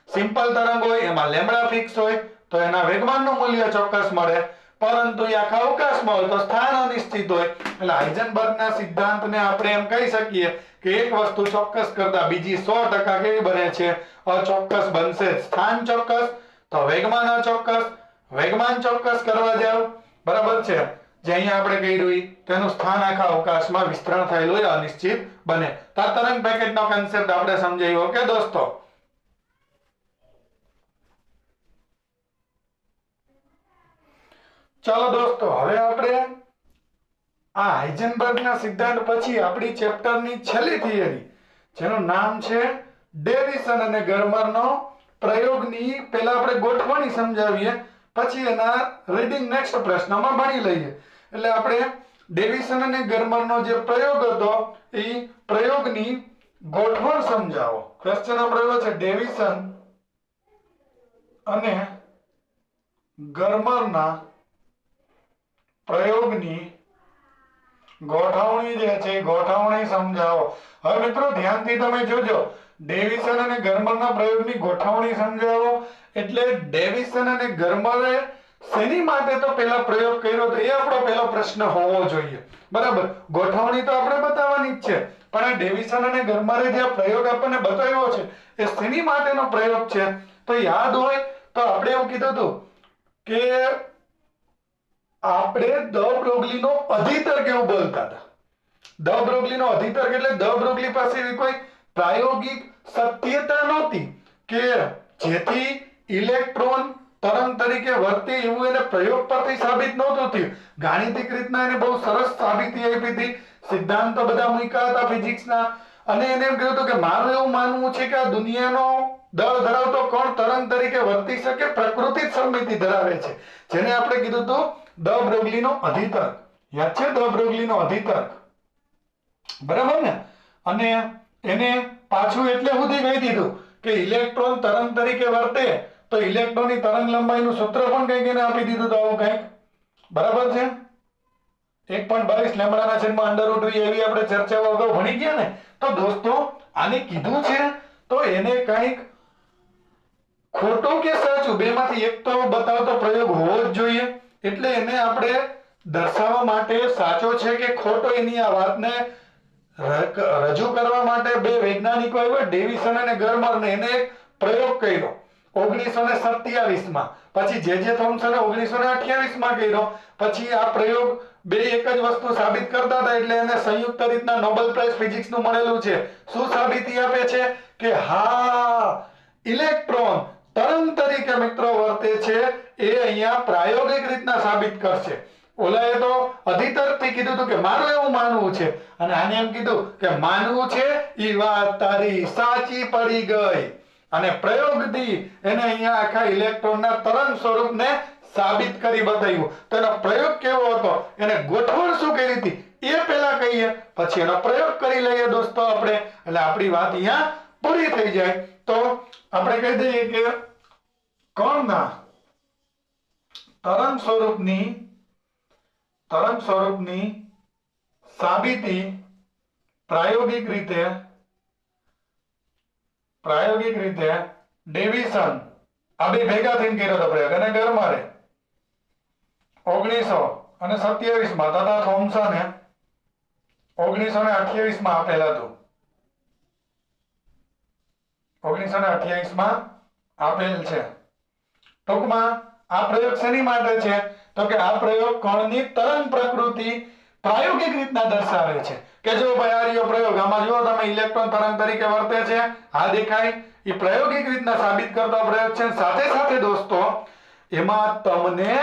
સિમ્પલ તરંગ હોય એમાં લેમ્બડા ફિક્સ હોય તો એના વેગમાનનું મૂલ્ય ચોક્કસ મળે. પરંતુ એ આખા અવકાશમાં હોય તો સ્થાન અનિશ્ચિત હોય. એટલે હાઇઝનબર્ગના સિદ્ધાંતને આપણે એમ કહી શકીએ કે એક વસ્તુ ચોક્કસ કરતા બીજી 100% કેવી બને છે અચોક્કસ બનશે. સ્થાન ચોક્કસ તો વેગમાન અચોક્કસ. વેગમાન ચોક્કસ કરવા જાવ બરાબર છે જે અહીંયા આપણે કર્યું તેનું સ્થાન આખા અવકાશમાં વિસ્તરણ થયેલું હોય અનિશ્ચિત બને. તો આ તરંગ પેકેટનો કન્સેપ્ટ આપણે સમજાયો કે દોસ્તો. ચાલો દોસ્તો હવે આપણે આ હાઇઝનબર્ગના સિદ્ધાંત પછી આપણી ચેપ્ટરની છેલ્લી થિયરી જેનું નામ છે ડેવિસન અને ગર્મરનો પ્રયોગની પહેલા આપણે ગોઠવણી સમજાવીએ પછી એના રીડિંગ નેક્સ્ટ પ્રશ્નમાં ભણી લઈએ. એટલે આપણે ડેવિસન અને ગર્મરનો જે પ્રયોગ હતો એ પ્રયોગની ગોઠવણ સમજાવો. ક્વેશ્ચન આપણો એવો છે ડેવિસન અને ગર્મરના પ્રયોગની ગોઠવણી જે છે ગોઠવણી સમજાવો. હવે મિત્રો ધ્યાનથી તમે જોજો ડેવિસન અને ગર્મરના પ્રયોગની ગોઠવણી સમજાવો એટલે ડેવિસન અને ગર્મરે શેની માટે તો પહેલા પ્રયોગ કર્યો તો એ આપણો પહેલો પ્રશ્ન હોવો જોઈએ બરાબર. ગોઠવણી તો આપણે બતાવવાની જ છે પણ આ ડેવિસન અને ગર્મરે જે પ્રયોગ આપણને બતાવ્યો છે એ શેની માટેનો પ્રયોગ છે તો યાદ હોય તો આપણે એવું કીધું હતું કે આપણે દ બ્રોગલીનો અધિતર્ક એવું બોલતા હતા. દ બ્રોગલીનો અધિતર્ક એટલે દ બ્રોગલી પાસે એવી કોઈ પ્રાયોગિક સત્યતા નહોતી કે જેથી ઇલેક્ટ્રોન તરંગ તરીકે વર્તે એવું એને પ્રયોગ પરથી સાબિત નહોતું થયું. ગાણિતિક રીતના એને બહુ સરસ સાબિતી આપી હતી. સિદ્ધાંતો બધા મૂક્યા હતા ફિઝિક્સના અને એને એમ કહ્યું હતું કે મારું એવું માનવું છે કે આ દુનિયાનો દળ ધરાવતો કણ તરંગ તરીકે વર્તી શકે પ્રકૃતિ જ સમમિતિ ધરાવે છે જેને આપણે કીધું હતું દ બ્રોગલીનો અધિતર્ક. યાદ છે દ બ્રોગલીનો અધિતર્ક બરાબર ને. અને એને પાછું એટલે સુધી કહી દીધું કે ઇલેક્ટ્રોન તરંગ તરીકે વર્તે તો ઇલેક્ટ્રોનની તરંગ લંબાઈનું સૂત્ર પણ કંઈક એને આપી દીધું તો આવું કંઈક બરાબર છે. 1.22 લેમ્બડાના છેદમાં અંડર રૂટ એવી આપણે ચર્ચાઓ અગાઉ ભણી ગયા ને. તો દોસ્તો આને કીધું છે તો એને કંઈક ખોટું કે સાચું બેમાંથી એક તો બતાવતો પ્રયોગ હોવો જ જોઈએ. એટલે એને આપણે દર્શાવવા માટે સાચો છે કે ખોટો એની આ વાતને રજૂ કરવા માટે બે વૈજ્ઞાનિકો આવ્યા ડેવિસન અને ગર્મરને એને એક પ્રયોગ કર્યો 1927 માં. પછી જે થોમ્સને 1928 માં કર્યો. પછી આ પ્રયોગ બે એક જ વસ્તુ સાબિત કરતા હતા એટલે એને સંયુક્ત રીતના નોબેલ પ્રાઇઝ ફિઝિક્સ નું મળેલું છે. શું સાબિતી આપે છે કે હા ઇલેક્ટ્રોન તરંગ તરીકે મિત્રો વર્તે છે એ અહીંયા પ્રાયોગિક રીતના સાબિત કરશે. ઓલાએ તો અધિતર્કથી કીધું હતું કે મારું એવું માનવું છે, અને આને એમ કીધું કે માનવું છે ઈ વાત તારી સાચી પડી ગઈ, અને પ્રયોગથી એને અહીંયા આખા ઇલેક્ટ્રોનના તરંગ સ્વરૂપને સાબિત કરી બતાવ્યું. તો એનો પ્રયોગ કેવો હતો, એને ગોઠવણ શું કરી હતી એ પહેલા કહીએ, પછી એનો પ્રયોગ કરી લઈએ દોસ્તો આપણે, એટલે આપણી વાત અહીંયા પૂરી થઈ જાય. તો આપણે કહી દઈએ કે કણના તરંગ સ્વરૂપની સાબિતી પ્રાયોગિક રીતે ડેવિસન આ બે ભેગા થઈને કર્યો હતો પ્રયોગ, અને ગરમારે 1927 માં તથા થોમ્સને 1928 માં આપેલ હતું. 1928 માં આપેલ છે. ટૂંકમાં આ પ્રયોગ શેની માટે છે, તો કે આ પ્રયોગ કણની તરંગ પ્રકૃતિ પ્રાયોગિક રીતના દર્શાવે છે. કે જો ભાઈ આ રહ્યો પ્રયોગ, આમાં જુઓ તમે ઇલેક્ટ્રોન તરંગ તરીકે વર્તે છે, આ દેખાય, એ પ્રાયોગિક રીતના સાબિત કરતો પ્રયોગ છે. સાથે સાથે દોસ્તો એમાં તમને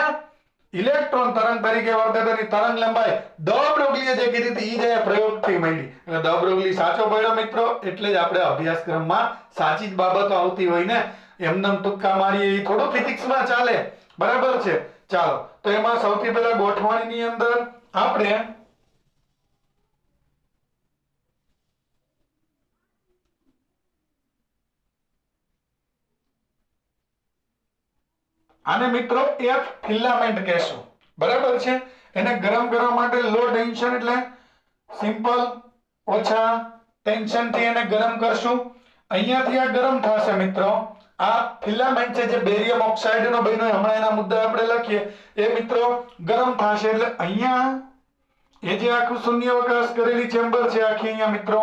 ઇલેક્ટ્રોન તરંગ તરીકે વર્તે તેની તરંગ લંબાઈ દ બ્રોગલીએ જે કીધી હતી ઈ જે પ્રયોગથી મળી, એટલે દ બ્રોગલી સાચો પડ્યો મિત્રો. એટલે જ આપણે અભ્યાસક્રમમાં સાચી જ બાબતો આવતી હોય ને, એમને તુક્કા મારીએ એ થોડું ફિઝિક્સમાં ચાલે, બરાબર છે. ચાલો, તો એમાં સૌથી પહેલા ગોઠવણીની અંદર આપણે આને મિત્રો એક ફિલામેન્ટ કહેશું, બરાબર છે. એને ગરમ કરવા માટે લો ટેન્શન એટલે સિમ્પલ ઓછા ટેન્શન થી એને ગરમ કરશું. અહીંયાથી આ ગરમ થશે મિત્રો. આ ફિલામેન્ટ છે જે બેરિયમ ઓક્સાઇડ નો બન્યો, હમણાં એના મુદ્દા આપણે લખીએ, એ મિત્રો ગરમ થશે. એટલે અહીંયા એ જે આખું શૂન્યાવકાશ કરેલી ચેમ્બર છે આખી અહીંયા મિત્રો,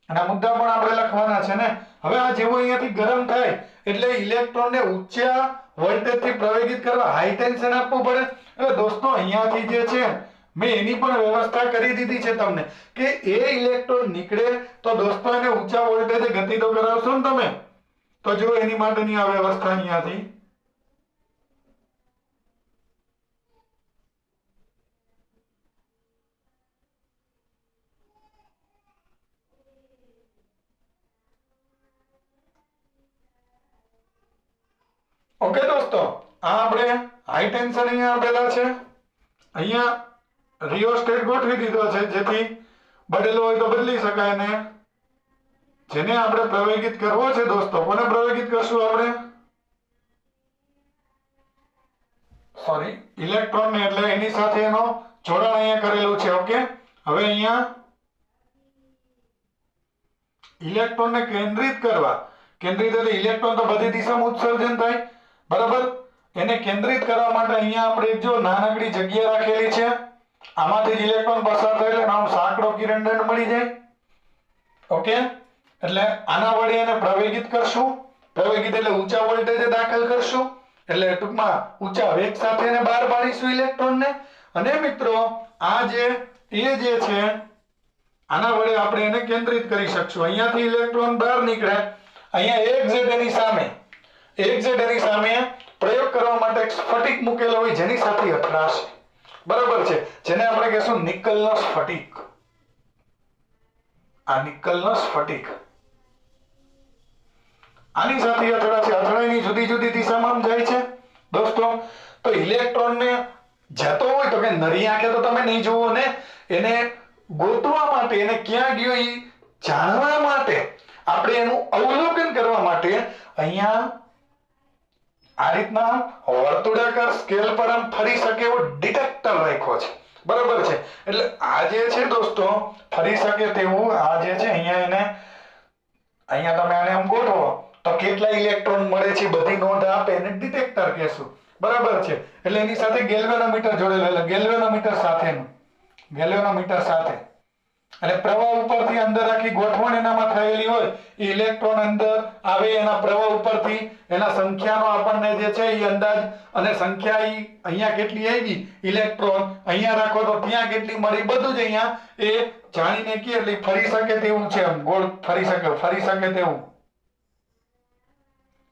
અને મુદ્દા પણ આપણે લખવાના છે ને. હવે આ જેવું અહીંયાથી ગરમ થાય એટલે ઇલેક્ટ્રોનને ઊંચા વોલ્ટેજથી પ્રવેગિત કરવા હાઈ ટેન્શન આપવું પડે. એટલે દોસ્તો અહીંયાથી જે છે મેં એની પણ વ્યવસ્થા કરી દીધી છે તમને, કે એ ઇલેક્ટ્રોન નીકળે તો દોસ્તો એને ઊંચા વોલ્ટેજે ગતિ તો કરાવશો ને તમે. તો જો એની માટેની આ વ્યવસ્થા અહીંયાથી ઓકે દોસ્તો, આ આપણે હાઈ ટેન્શન અહીંયા આપેલા છે, અહીંયા રિયોસ્ટેટ ગોઠવી દીધો છે જેથી બદલવો હોય તો બદલી શકાય. ને જેને આપણે પ્રવેગિત કરવો છે દોસ્તો, કોને પ્રવેગિત કરશું આપણે, સોરી ઇલેક્ટ્રોન ને, એટલે એની સાથે એનો જોડાણ અહીંયા કરેલું છે. ઓકે, હવે અહીંયા ઇલેક્ટ્રોન ને કેન્દ્રિત કરવા, કેન્દ્રિત એટલે ઇલેક્ટ્રોન તો બધી દિશામાં ઉત્સર્જન થાય, બરાબર. એને કેન્દ્રિત કરવા માટે અહીંયા આપણે જો નાનકડી જગ્યા રાખેલી છે, આમાંથી જ ઇલેક્ટ્રોન પસાર થાય એટલે નામ સાંકડો કિરણદંડ મળી જાય. ઓકે, એટલે આના વડે એને પ્રવેગિત કરશું. પ્રવેગિત એટલે ઊંચા વોલ્ટેજે દાખલ કરશું, એટલે ટૂંકમાં ઊંચા વેગ સાથે એને બહાર પાડીશું ઇલેક્ટ્રોનને. અને મિત્રો આ જે એ જે છે આના વડે આપણે એને કેન્દ્રિત કરી શકશું. અહીંયાથી ઇલેક્ટ્રોન બહાર નીકળે, અહીંયા એક z એની સામે પ્રયોગ કરવા માટે એક સ્ફટિક મૂકેલો હોય જેની સાથે અથડાશે, બરાબર છે, જેને આપણે કહેશું નિકલનો સ્ફટિક. આ નિકલનો સ્ફટિક આની સાથે અથડાશે, અથડાઈની જુદી જુદી દિશામાં જાય છે દોસ્તો. તો ઇલેક્ટ્રોનને જતો હોય તો કે નરી આંખે તો તમે નહીં જોવો ને, એને ગોતવા માટે, એને ક્યાં ગયો એ જાણવા માટે, આપણે એનું અવલોકન કરવા માટે અહીંયા આ રીતના વર્તુળાકાર સ્કેલ પર આમ ફરી શકે એવો ડિટેક્ટર રાખ્યો છે, બરાબર છે. એટલે આ જે છે દોસ્તો ફરી શકે તેવું આ જે છે અહીંયા એને અહીંયા તમે આને આમ ગોઠવો તો કેટલા ઇલેક્ટ્રોન મળે છે બધી નોંધ આપે, એને ડિટેક્ટર કહેશું, બરાબર છે. એટલે એની સાથે ગેલ્વેનોમીટર જોડેલું, એટલે ગેલ્વેનોમીટર સાથે એટલે પ્રવાહ ઉપરથી અંદર આખી ગોઠવણ એનામાં થયેલી હોય, એ ઇલેક્ટ્રોન અંદર આવે એના પ્રવાહ ઉપરથી એના સંખ્યાનો આપણને જે છે એ અંદાજ, અને સંખ્યા ઈ અહીંયા કેટલી આવી ઇલેક્ટ્રોન અહીંયા રાખો તો ત્યાં કેટલી મળી, બધું જ અહીંયા એ જાણીને કે એટલે ફરી શકે તેવું છે, ગોળ ફરી શકે તેવું.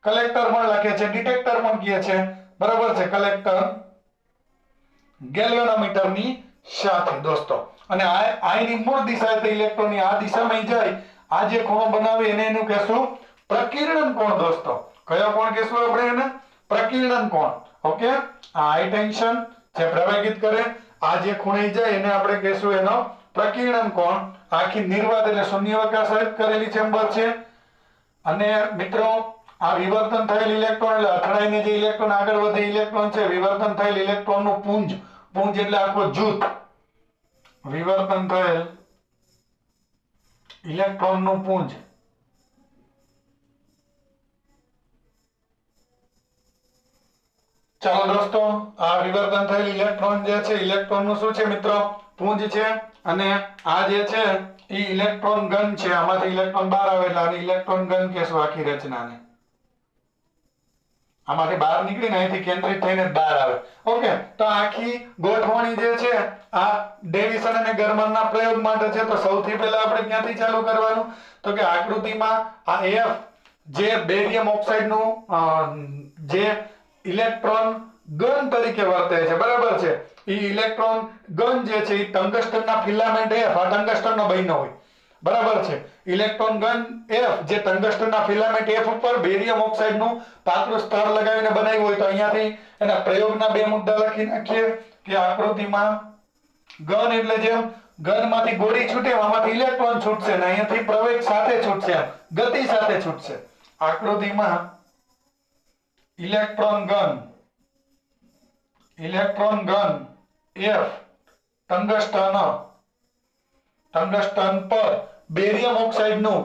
કલેક્ટર પણ લખે છે, ડિટેક્ટર પણ કહે છે, બરાબર છે, કલેક્ટર ગેલ્વેનોમીટરની સાથે દોસ્તો. અને આની મૂળ દિશા એટલે ઇલેક્ટ્રોનની આ દિશામાં જાય, આ જે ખૂણો બનાવે એને એનું કહેશું પ્રકીર્ણન કોણ દોસ્તો. કયો કોણ કહેશું આપણે એને? પ્રકીર્ણન કોણ. ઓકે, આ હાઈ ટેન્શન જે પ્રવેગિત કરે, આ જે ખૂણે જાય એને આપણે કહેશું એનો પ્રકીર્ણન કોણ. આખી નિર્વાત એટલે શૂન્યાવકાશ કરેલી ચેમ્બર છે. અને મિત્રો આ વિવર્તન થયેલ ઇલેક્ટ્રોન એટલે અથડાઈને જે ઇલેક્ટ્રોન આગળ વધે ઇલેક્ટ્રોન છે, વિવર્તન થયેલ ઇલેક્ટ્રોનનું પુંજ. પુંજ એટલે આખો જૂથ. વિવર્તન થયેલ ઇલેક્ટ્રોનનું પુંજ. ચાલો દોસ્તો, આ વિવર્તન થયેલ ઇલેક્ટ્રોન જે છે, ઇલેક્ટ્રોનનું શું છે મિત્રો? પુંજ છે. અને આ જે છે એ ઇલેક્ટ્રોન ગન છે. આમાંથી ઇલેક્ટ્રોન બહાર આવે એટલે આને ઇલેક્ટ્રોન ગન કહેશું આખી રચનાને. આમાંથી બહાર નીકળીને અહીંથી કેન્દ્રિત થઈને બહાર આવે. ઓકે, તો આખી ગોઠવણી જે છે આ ડેવિસન અને ગરમરના પ્રયોગ માટે છે. તો સૌથી પહેલા આપણે ક્યાંથી ચાલુ કરવાનું? તો કે આકૃતિમાં આ F જે બેરિયમ ઓક્સાઇડનું જે ઇલેક્ટ્રોન ગન તરીકે વર્તે છે, બરાબર છે. એ ઇલેક્ટ્રોન ગન જે છે એ ટંગસ્ટનના ફિલામેન્ટ F, આ ટંગસ્ટનનો બન્યો હોય, બરાબર છે. ઇલેક્ટ્રોન ગન F જે ટંગસ્ટનના ફિલામેન્ટ F ઉપર બેરિયમ ઓક્સાઇડનું પાતળું સ્તર લગાવીને બનાવ્યું હોય. તો અહીંયાથી એના પ્રયોગના બે મુદ્દા લખી નાખીએ કે આકૃતિમાં ગન એટલે જેમ ગનમાંથી ગોળી છૂટે આમાંથી ઇલેક્ટ્રોન છૂટશે ને અહીંયાથી પ્રવેગ સાથે છૂટશે, ગતિ સાથે છૂટશે. આકૃતિમાં ઇલેક્ટ્રોન ગન F ટંગસ્ટન પર બેરિયમ ઓક્સાઇડનું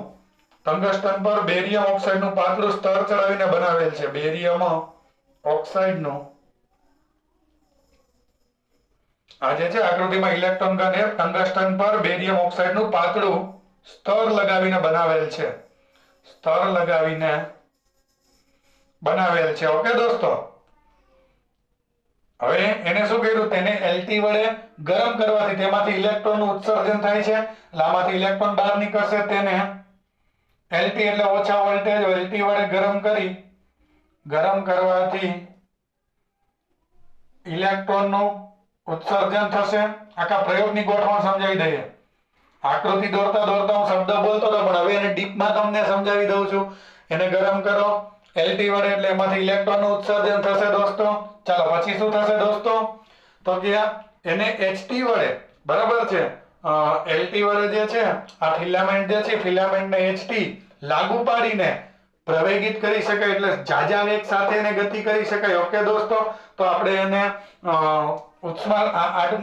પાતળું સ્તર ચડાવીને બનાવેલ છે. બેરિયમ ઓક્સાઇડનું આ જે છે આકૃતિમાં ઇલેક્ટ્રોન ગન F ટંગસ્ટન પર બેરિયમ ઓક્સાઇડનું પાતળું સ્તર લગાવીને બનાવેલ છે. ઓકે દોસ્તો, હવે એને શું કર્યું? તેને LT વડે ગરમ કરવાથી તેમાંથી ઇલેક્ટ્રોનનું ઉત્સર્જન થાય છે. એટલે આમાંથી ઇલેક્ટ્રોન બહાર નીકળશે. તેને LT એટલે ઓછા વોલ્ટેજ, LT વડે ગરમ કરવાથી ઇલેક્ટ્રોનનું ઉત્સર્જન થશે. આખા પ્રયોગની ગોઠવણ સમજાવી દઈએ. આકૃતિ દોરતા દોરતા હું શબ્દ બોલતો હતો, પણ હવે એને ડીપમાં તમને સમજાવી દઉં છું. એને ગરમ કરો LT વડે એટલે એમાંથી ઇલેક્ટ્રોનનું ઉત્સર્જન થશે દોસ્તો. ચાલો પછી શું થશે દોસ્તો? તો કે એને HT વડે, બરાબર છે, LT વડે જે છે આ ફિલામેન્ટ જે છે, ફિલામેન્ટને HT લાગુ પાડીને પ્રવેગિત કરી શકાય, એટલે ઝાઝા વેગ સાથે એને ગતિ કરી શકાય. ઓકે દોસ્તો, તો આપણે એને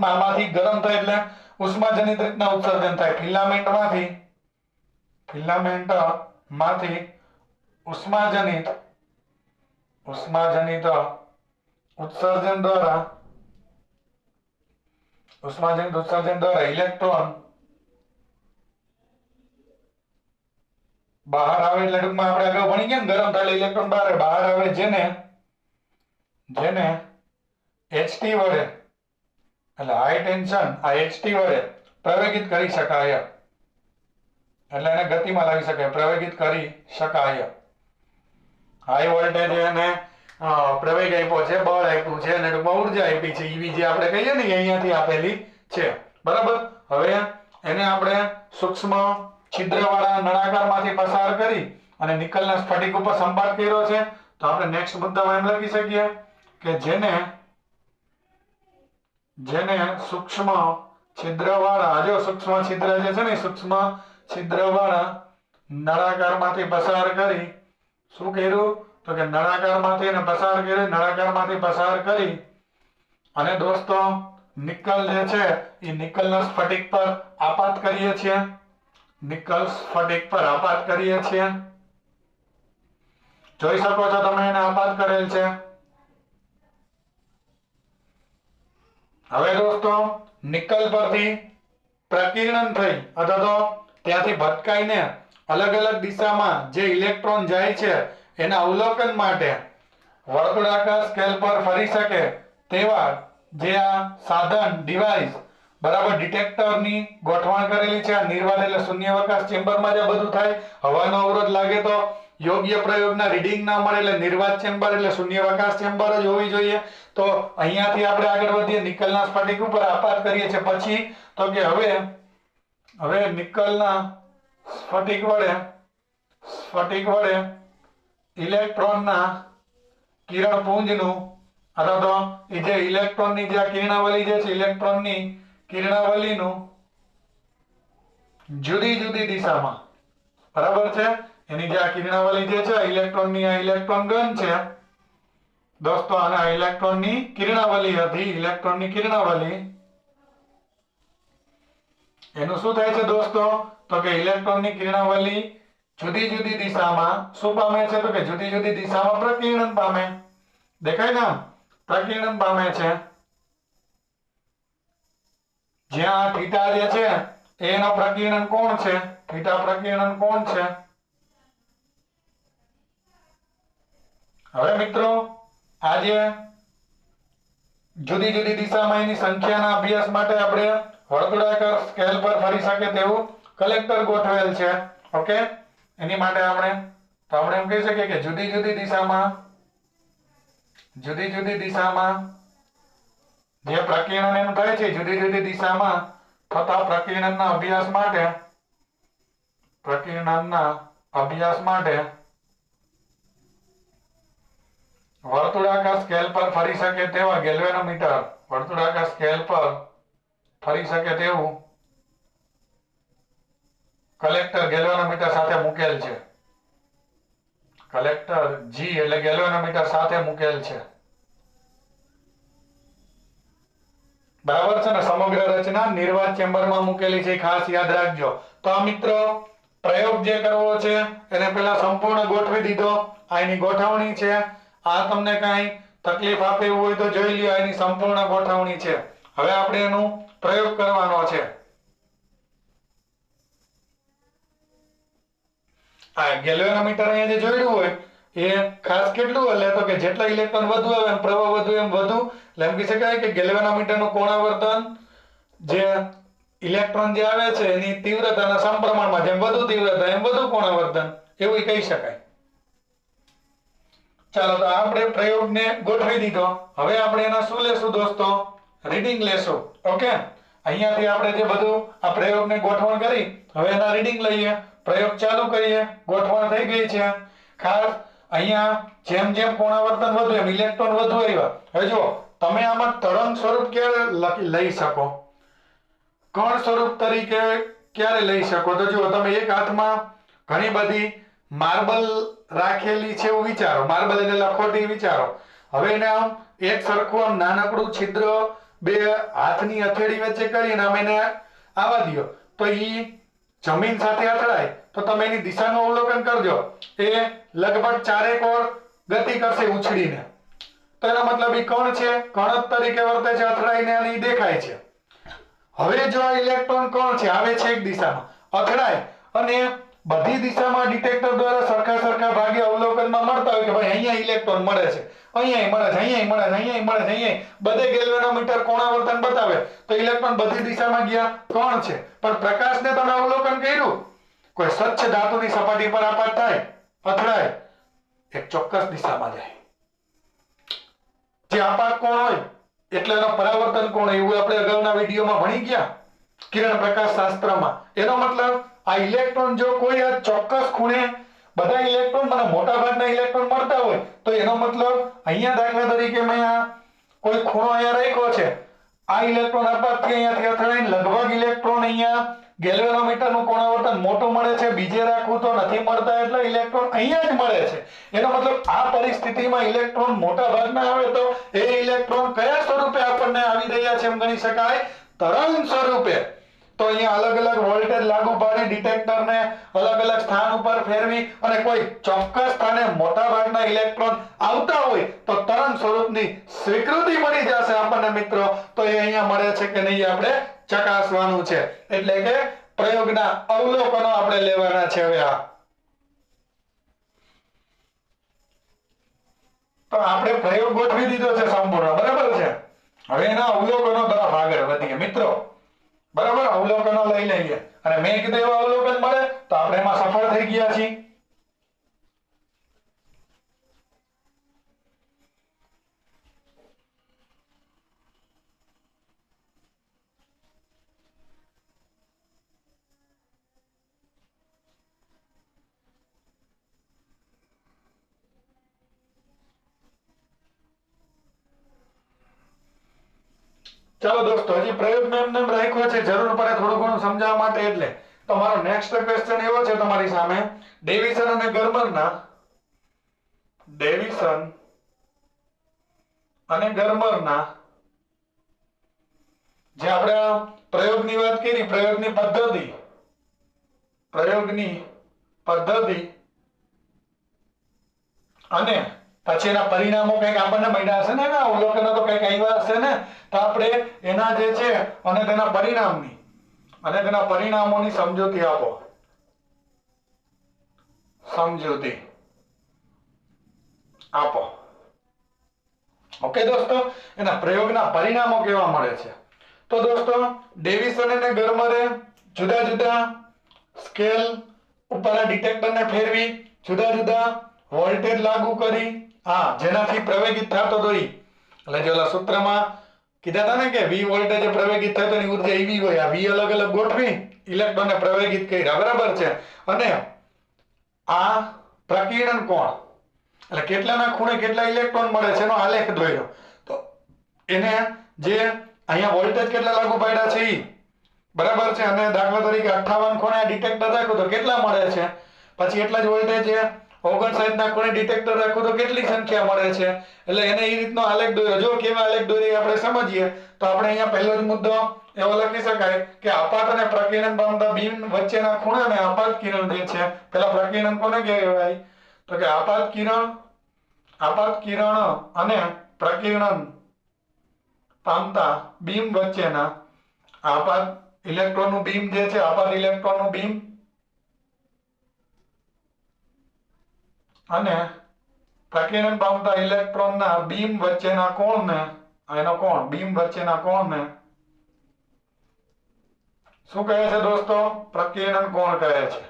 આમાંથી ગરમ થાય એટલે ઉષ્માજનિત રીતના ઉત્સર્જન થાય. ફિલામેન્ટમાંથી ઉષ્માજનિત ઉત્સર્જન દ્વારા ઇલેક્ટ્રોન બહાર આવે. એટલે ટૂંકમાં આપણે આગળ ભણી ગયા ને, ગરમ થાય ઇલેક્ટ્રોન બહાર આવે, જેને HT વડે એટલે હાઈ ટેન્શન આ HT વડે પ્રવેગિત કરી શકાય. એટલે એને ગતિમાં લાવી શકાય, પ્રવેગિત કરી શકાય. હાઈ વોલ્ટેજ એને પ્રવેગ આપ્યો છે, બળ આપ્યું છે અને ટૂંકમાં ઉર્જા આપી છે. EV જે આપણે કહીએ ને અહીંયાથી આપેલી છે, બરાબર. હવે એને આપણે સૂક્ષ્મ છિદ્રવાળા નળાકારમાંથી પસાર કરી અને નિકલના સ્ફટિક ઉપર સંપાત કર્યો છે. તો આપણે નેક્સ્ટ મુદ્દામાં એમ લખી શકીએ કે જેને સૂક્ષ્મ છિદ્રવાળા, જો સૂક્ષ્મ છિદ્ર જે છે ને, સૂક્ષ્મ છિદ્રવાળા નળાકારમાંથી પસાર કરી શું કર્યું? તો કે નળાકારમાંથી પસાર કરી અને દોસ્તો નિકલ જે છે એ નિકલના સ્ફટિક પર આપાત કરીએ છીએ. જોઈ શકો છો તમે, એને આપાત કરેલ છે. હવે દોસ્તો નિકલ પરથી પ્રકીર્ણન થઈ અથવા તો ત્યાંથી ભટકાઈને અલગ અલગ દિશામાં જે ઇલેક્ટ્રોન જાય છે એના અવલોકન માટે વર્તુળાકાર સ્કેલ પર ફરી શકે તેવા જે આ સાધન ડિવાઇસ, બરાબર, ડિટેક્ટરની ગોઠવણ કરેલી છે. આ નિર્વાત એટલે શૂન્યાવકાશ ચેમ્બરમાં જે બધું થાય, હવાનો અવરોધ લાગે તો યોગ્ય પ્રયોગના રીડિંગ ના મળે એટલે નિર્વાત ચેમ્બર એટલે શૂન્યાવકાશ ચેમ્બર જ હોવી જોઈએ. તો અહીંયાથી આપણે આગળ વધીએ, નિકલના સ્ફટિક ઉપર આપાત કરીએ છીએ. પછી તો કે હવે નિકલના સ્ફટિક વડે ઇલેક્ટ્રોનના કિરણપુંજનું અથવા તો એ જે ઇલેક્ટ્રોનની જે કિરણાવલી જે છે, ઇલેક્ટ્રોનની કિરણાવલીનું જુદી જુદી દિશામાં, બરાબર છે, એની જે આ કિરણાવલી જે છે, ઇલેક્ટ્રોનની આ ઇલેક્ટ્રોન ગન છે દોસ્તો, અને આ ઇલેક્ટ્રોનની કિરણાવલી હતી, ઇલેક્ટ્રોનની કિરણાવલી એનું શું થાય છે દોસ્તો? તો કે ઇલેક્ટ્રોનની કિરણાવલી જુદી જુદી દિશામાં શું પામે છે? તો કે જુદી જુદી દિશામાં પ્રકીર્ણન પામે. દેખાય ને? પ્રકીર્ણન પામે છે. જ્યાં થીટા જે છે એનો પ્રકીર્ણન કોણ છે? થીટા પ્રકીર્ણન કોણ છે? હવે મિત્રો આજે જુદી જુદી દિશામાં એની સંખ્યાના અભ્યાસ માટે આપણે વર્તુળાકાર સ્કેલ પર ફરી શકે તેવું કલેક્ટર ગોઠવેલ છે. ઓકે, એની માટે આપણે એમ કહી શકીએ કે જુદી જુદી દિશામાં જે પ્રકીર્ણન એનું થાય છે, જુદી જુદી દિશામાં થતા પ્રકીર્ણનના અભ્યાસ માટે વર્તુળાકાર સ્કેલ પર ફરી શકે તેવા ગેલ્વેનોમીટર, વર્તુળાકાર સ્કેલ પર ફરી શકે તેવું કલેક્ટર ગેલ્વેનોમીટર સાથે મૂકેલ છે. કલેક્ટર જી એટલે ગેલ્વેનોમીટર સાથે મૂકેલ છે. બરાબર છે ને? સમગ્ર રચના નિર્વાત ચેમ્બરમાં મૂકેલી છે, ખાસ યાદ રાખજો. તો આ મિત્રો પ્રયોગ જે કરવો છે એને પહેલા સંપૂર્ણ ગોઠવી દીધો. આ એની ગોઠવણી છે. આ તમને કઈ તકલીફ આપે એવું હોય તો જોઈ લ્યો, એની સંપૂર્ણ ગોઠવણી છે. હવે આપણે એનો પ્રયોગ કરવાનો છે. આ ગેલ્વેનોમીટર અહીંયા જે જોડ્યું હોય એ ખાસ કેટલું હલે? તો કે જેટલા ઇલેક્ટ્રોન વધુ આવે એમ પ્રવાહ વધુ એમ વધુ, એટલે એમ કહી શકાય કે ગેલ્વેનોમીટરનું કોણાવર્તન જે ઇલેક્ટ્રોન જે આવે છે એની તીવ્રતાના સમપ્રમાણમાં, જેમ વધુ તીવ્રતા એમ વધુ કોણાવર્તન, એવું કહી શકાય. ચાલો, તો આપણે પ્રયોગને ગોઠવી દીધો. હવે આપણે એના શું લેશું દોસ્તો? રીડિંગ લેશું. ઓકે, અહીંયાથી આપણે જે બધું આ પ્રયોગને ગોઠવણ કરી, હવે એના રીડિંગ લઈએ, પ્રયોગ ચાલુ કરીએ. ગોઠવણ થઈ ગઈ છે. ખાસ અહીંયા જેમ જેમ કોણાવર્તન વધુ એમ ઇલેક્ટ્રોન વધુ આવ્યા. હવે જો તમે આમાં તરંગ સ્વરૂપ ક્યારે લઈ શકો, કણ સ્વરૂપ તરીકે ક્યારે લઈ શકો? તો જો તમે એક હાથમાં ઘણી બધી માર્બલ રાખેલી છે એવું વિચારો, માર્બલ એટલે લખોટી વિચારો. હવે એને આમ એક સરખું આમ નાનકડું છિદ્ર બે હાથની હથેળી વચ્ચે કરીને આમ એને આવવા દો, તો ઈ જમીન સાથે અથડાય તો તમે એની દિશાનું અવલોકન કરજો. એ લગભગ 4 ઓર ગતિ કરશે ઉછળીને. તો એનો મતલબ ઈ કણ છે, કણ તરીકે વર્તે છે, અથડાઈને અને ઈ દેખાય છે. હવે જો આ ઇલેક્ટ્રોન કણ છે, આવે છે એક દિશામાં, અથડાય અને બધી દિશામાં ડિટેક્ટર દ્વારા સરખા ભાગે અવલોકનમાં મળતા હોય કે ભાઈ અહીંયા ઇલેક્ટ્રોન મળે છે, અહીંયા મળે છે, અહીંયા મળે છે, અહીંયા મળે છે, અહીંયા બધે ગેલ્વેનોમીટર કોણાવર્તન બતાવે તો ઇલેક્ટ્રોન બધી દિશામાં ગયા, કણ છે. પણ પ્રકાશને તમે અવલોકન કર્યું, કોઈ સ્વચ્છ ધાતુની સપાટી પર આપાત થાય, અથડાય, એક ચોક્કસ દિશામાં જાય. જે આપાત કોણ હોય એટલે એનો પરાવર્તન કોણ, એવું આપણે અગાઉના વિડીયોમાં ભણી ગયા કિરણ પ્રકાશ શાસ્ત્રમાં. એનો મતલબ આ ઇલેક્ટ્રોન જો કોઈ આ ચોક્કસ ખૂણે બધા ઇલેક્ટ્રોન મને મોટા ભાગના ઇલેક્ટ્રોન મળતા હોય તો એનો મતલબ અહીંયા દાખલા તરીકે મેં આ કોઈ ખૂણો અહીંયા રાખ્યો છે, આ ઇલેક્ટ્રોન આપાતથી અહીંયાથી અથડાઈને લગભગ ઇલેક્ટ્રોન અહીંયા ગેલ્વેનોમીટરનું કોણાવર્તન મોટું મળે છે, બીજે રાખવું તો નથી મળતા, એટલે ઇલેક્ટ્રોન અહીંયા જ મળે છે. એનો મતલબ આ પરિસ્થિતિમાં ઇલેક્ટ્રોન મોટા ભાગના આવે તો એ ઇલેક્ટ્રોન કયા સ્વરૂપે આપણને આવી રહ્યા છે એમ ગણી શકાય? તરંગ સ્વરૂપે. તો અહીંયા અલગ અલગ વોલ્ટેજ લાગુ પાડી ડિટેક્ટરને અલગ અલગ સ્થાન ઉપર ફેરવી અને કોઈ ચોક્કસ સ્થાને મોટા ભાગના ઇલેક્ટ્રોન આવતા હોય તો તરંગ સ્વરૂપની સ્વીકૃતિ મળી જશે આપણને મિત્રો. તો એ અહીંયા મળે છે કે નહીં આપણે ચકાસવાનું છે. એટલે કે પ્રયોગના અવલોકનો આપણે લેવાના છે. હવે તો આપણે પ્રયોગ ગોઠવી દીધો છે સંપૂર્ણ, બરાબર છે. હવે એના અવલોકનો તરફ આગળ વધીએ મિત્રો. બરાબર, અવલોકનો લઈ લઈએ અને મેં કીધું એવા અવલોકન મળે તો આપણે એમાં સફળ થઈ ગયા છીએ. ચાલો દોસ્તો, હજી પ્રયોગ મેં એમને એમ રાખ્યો છે, જરૂર પડે થોડું ઘણું સમજાવવા માટે. એટલે તમારો નેક્સ્ટ ક્વેશ્ચન એવો છે તમારી સામે, ડેવિસન અને ગર્મરના જે આપણે પ્રયોગની વાત કરી, પ્રયોગની પદ્ધતિ અને પછી એના પરિણામો કંઈક આપણને મળ્યા હશે ને, એના અવલોકનો તો કંઈક આવ્યા હશે ને, તો આપણે એના જે છે અને તેના પરિણામોની સમજૂતી આપો. ઓકે દોસ્તો, એના પ્રયોગના પરિણામો કેવા મળે છે. તો દોસ્તો, ડેવિસન અને ગર્મરે જુદા જુદા સ્કેલ ઉપર ડિટેક્ટરને ફેરવી જુદા જુદા વોલ્ટેજ લાગુ કરી, જેનાથી પ્રવેગિત થતો હતો એટલે જે ઓલા સૂત્રમાં કીધા હતા ને કે V વોલ્ટેજ પ્રવેગિત થતો એની ઉર્જા એવી હોય, આ V અલગ અલગ ગોઠવી ઇલેક્ટ્રોનને પ્રવેગિત કર્યા, બરાબર છે. અને આ પ્રકીર્ણન કોણ એટલે કેટલાના ખૂણે કેટલા ઇલેક્ટ્રોન મળે છે એનો આલેખ દોર્યો. તો એને જે અહીંયા વોલ્ટેજ કેટલા લાગુ પાડ્યા છે ઈ, બરાબર છે. અને દાખલા તરીકે 58 ખૂણે આ ડિટેક્ટર રાખ્યું તો કેટલા મળે છે, પછી એટલા જ વોલ્ટેજ 59 ના ખૂણે ડિટેક્ટર રાખ્યું તો કેટલી સંખ્યા મળે છે. એટલે એને એ રીતનો આલેખ દોર્યો. જો કેવા આલેખ દોરી આપણે સમજીએ તો આપણે અહીંયા પહેલો જ મુદ્દો એવો લખી શકાય કે આપાત અને પ્રકીર્ણન પામતા બીમ વચ્ચેના ખૂણાને આપાત કિરણ જે છે, પેલા પ્રકીર્ણન કોને કહેવાય, તો કે આપાત કિરણ અને પ્રકીર્ણન પામતા બીમ વચ્ચેના આપાત ઇલેક્ટ્રોનનું બીમ જે છે, આપાત ઇલેક્ટ્રોનનું બીમ અને પ્રકીર્ણન પામતા ઇલેક્ટ્રોનના બીમ વચ્ચેના કોણને, એનો કોણ બીમ વચ્ચેના કોણને શું કહે છે દોસ્તો? પ્રકીર્ણન કોણ કહે છે.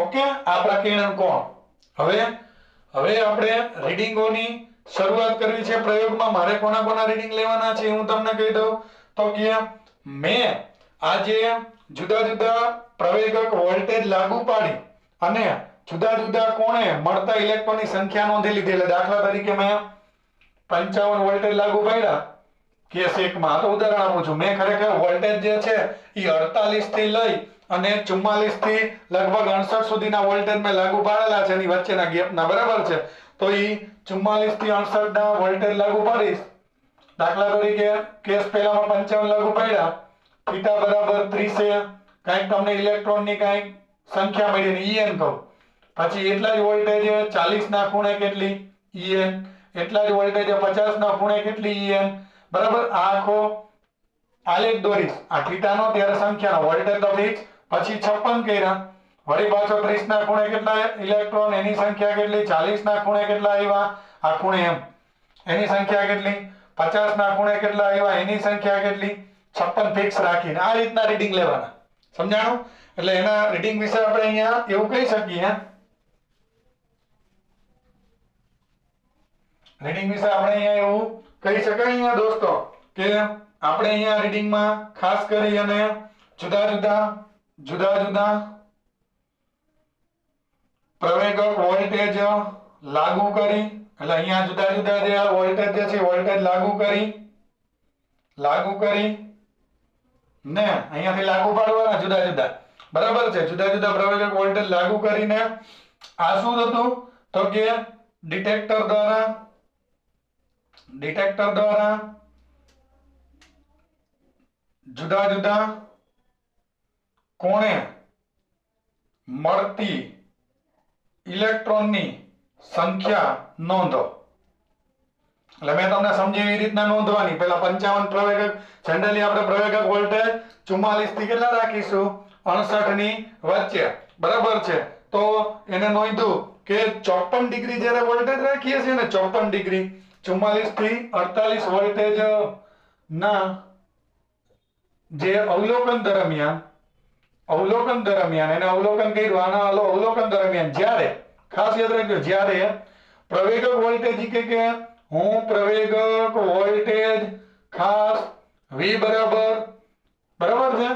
ઓકે, આ પ્રકીર્ણન કોણ. હવે આપણે રીડિંગોની શરૂઆત કરવી છે પ્રયોગમાં. મારે કોના રીડિંગ લેવાના છે હું તમને કહી દઉં. તો કે મેં આજે જુદા જુદા પ્રવેગક વોલ્ટેજ લાગુ પાડી અને જુદા જુદા કોણે મળતા ઇલેક્ટ્રોનની સંખ્યા નોંધી લીધી. એટલે દાખલા તરીકે મેં 55 વોલ્ટેજ લાગુ પાડ્યા કેસ 1 માં. તો ઉદાહરણ આપું છું, મેં ખરેખર વોલ્ટેજ જે છે એ 48 થી લઈ અને 44 થી લગભગ 68 સુધીના વોલ્ટેજ મેં લાગુ પાડેલા છે એની વચ્ચેના ગેપના, બરાબર છે. તો એ 44 થી 68 ના વોલ્ટેજ લાગુ પાડીશ. દાખલા તરીકે કેસ પહેલામાં 55 લાગુ પાડ્યા, થીટા બરાબર 30 કાંઈક તમને ઇલેક્ટ્રોનની કાંઈક સંખ્યા મળી En કહું. પછી એટલા જ વોલ્ટેજ 40 ના ખૂણે કેટલી En, એટલા જ વોલ્ટેજ 50 ના ખૂણે કેટલી En, બરાબર. આ આખો આલેખ દોરીશ આ થીટાનો, ત્યારે સંખ્યાનો વોલ્ટેજ તો ફિક્સ. પછી 56 કર્યા, વળી પાછો 30 ના ખૂણે કેટલા ઇલેક્ટ્રોન, એની સંખ્યા કેટલી, 40 ના ખૂણે કેટલા આવ્યા, આ ખૂણે એમ એની સંખ્યા કેટલી, 50 ના ખૂણે કેટલા આવ્યા, એની સંખ્યા કેટલી, 56 ફિક્સ રાખીને આ રીતના રીડિંગ લેવાના. સમજાણું? એટલે એના રીડિંગ વિશે આપણે અહીંયા એવું કહી શકીએ, રીડિંગ વિશે આપણે અહીંયા એવું કહી શકાય અહીંયા દોસ્તો કે આપણે અહીંયા રીડિંગમાં ખાસ કરી અને જુદા જુદા પ્રવેગક વોલ્ટેજ લાગુ કરી, એટલે અહીંયા જુદા જુદા જે વોલ્ટેજ જે છે વોલ્ટેજ લાગુ કરી ને અહીંયાથી લાગુ પાડવાના જુદા જુદા, બરાબર છે. જુદા જુદા પ્રવેગક વોલ્ટેજ લાગુ કરીને આ શું હતું તો કે ડિટેક્ટર દ્વારા જુદા જુદા કોણે મળતી ઇલેક્ટ્રોનની સંખ્યા નોંધો. એટલે મેં તમને સમજાવી એ રીતના નોંધવાની. પહેલા 55 પ્રવેગક, જનરલી આપણે પ્રવેગક વોલ્ટેજ 44 થી કેટલા રાખીશું, 68 ની વચ્ચે, બરાબર છે. તો એને નોંધ્યું કે 54 ડિગ્રી જ્યારે વોલ્ટેજ રાખીએ છીએ ને, 54 ડિગ્રી 44 થી 48 વોલ્ટેજ ના જે અવલોકન દરમિયાન એને અવલોકન કર્યું, આના અવલોકન દરમિયાન જ્યારે, ખાસ યાદ રાખજો, જ્યારે પ્રવેગક વોલ્ટેજ કે હું પ્રવેગક વોલ્ટેજ ખાસ V બરાબર છે,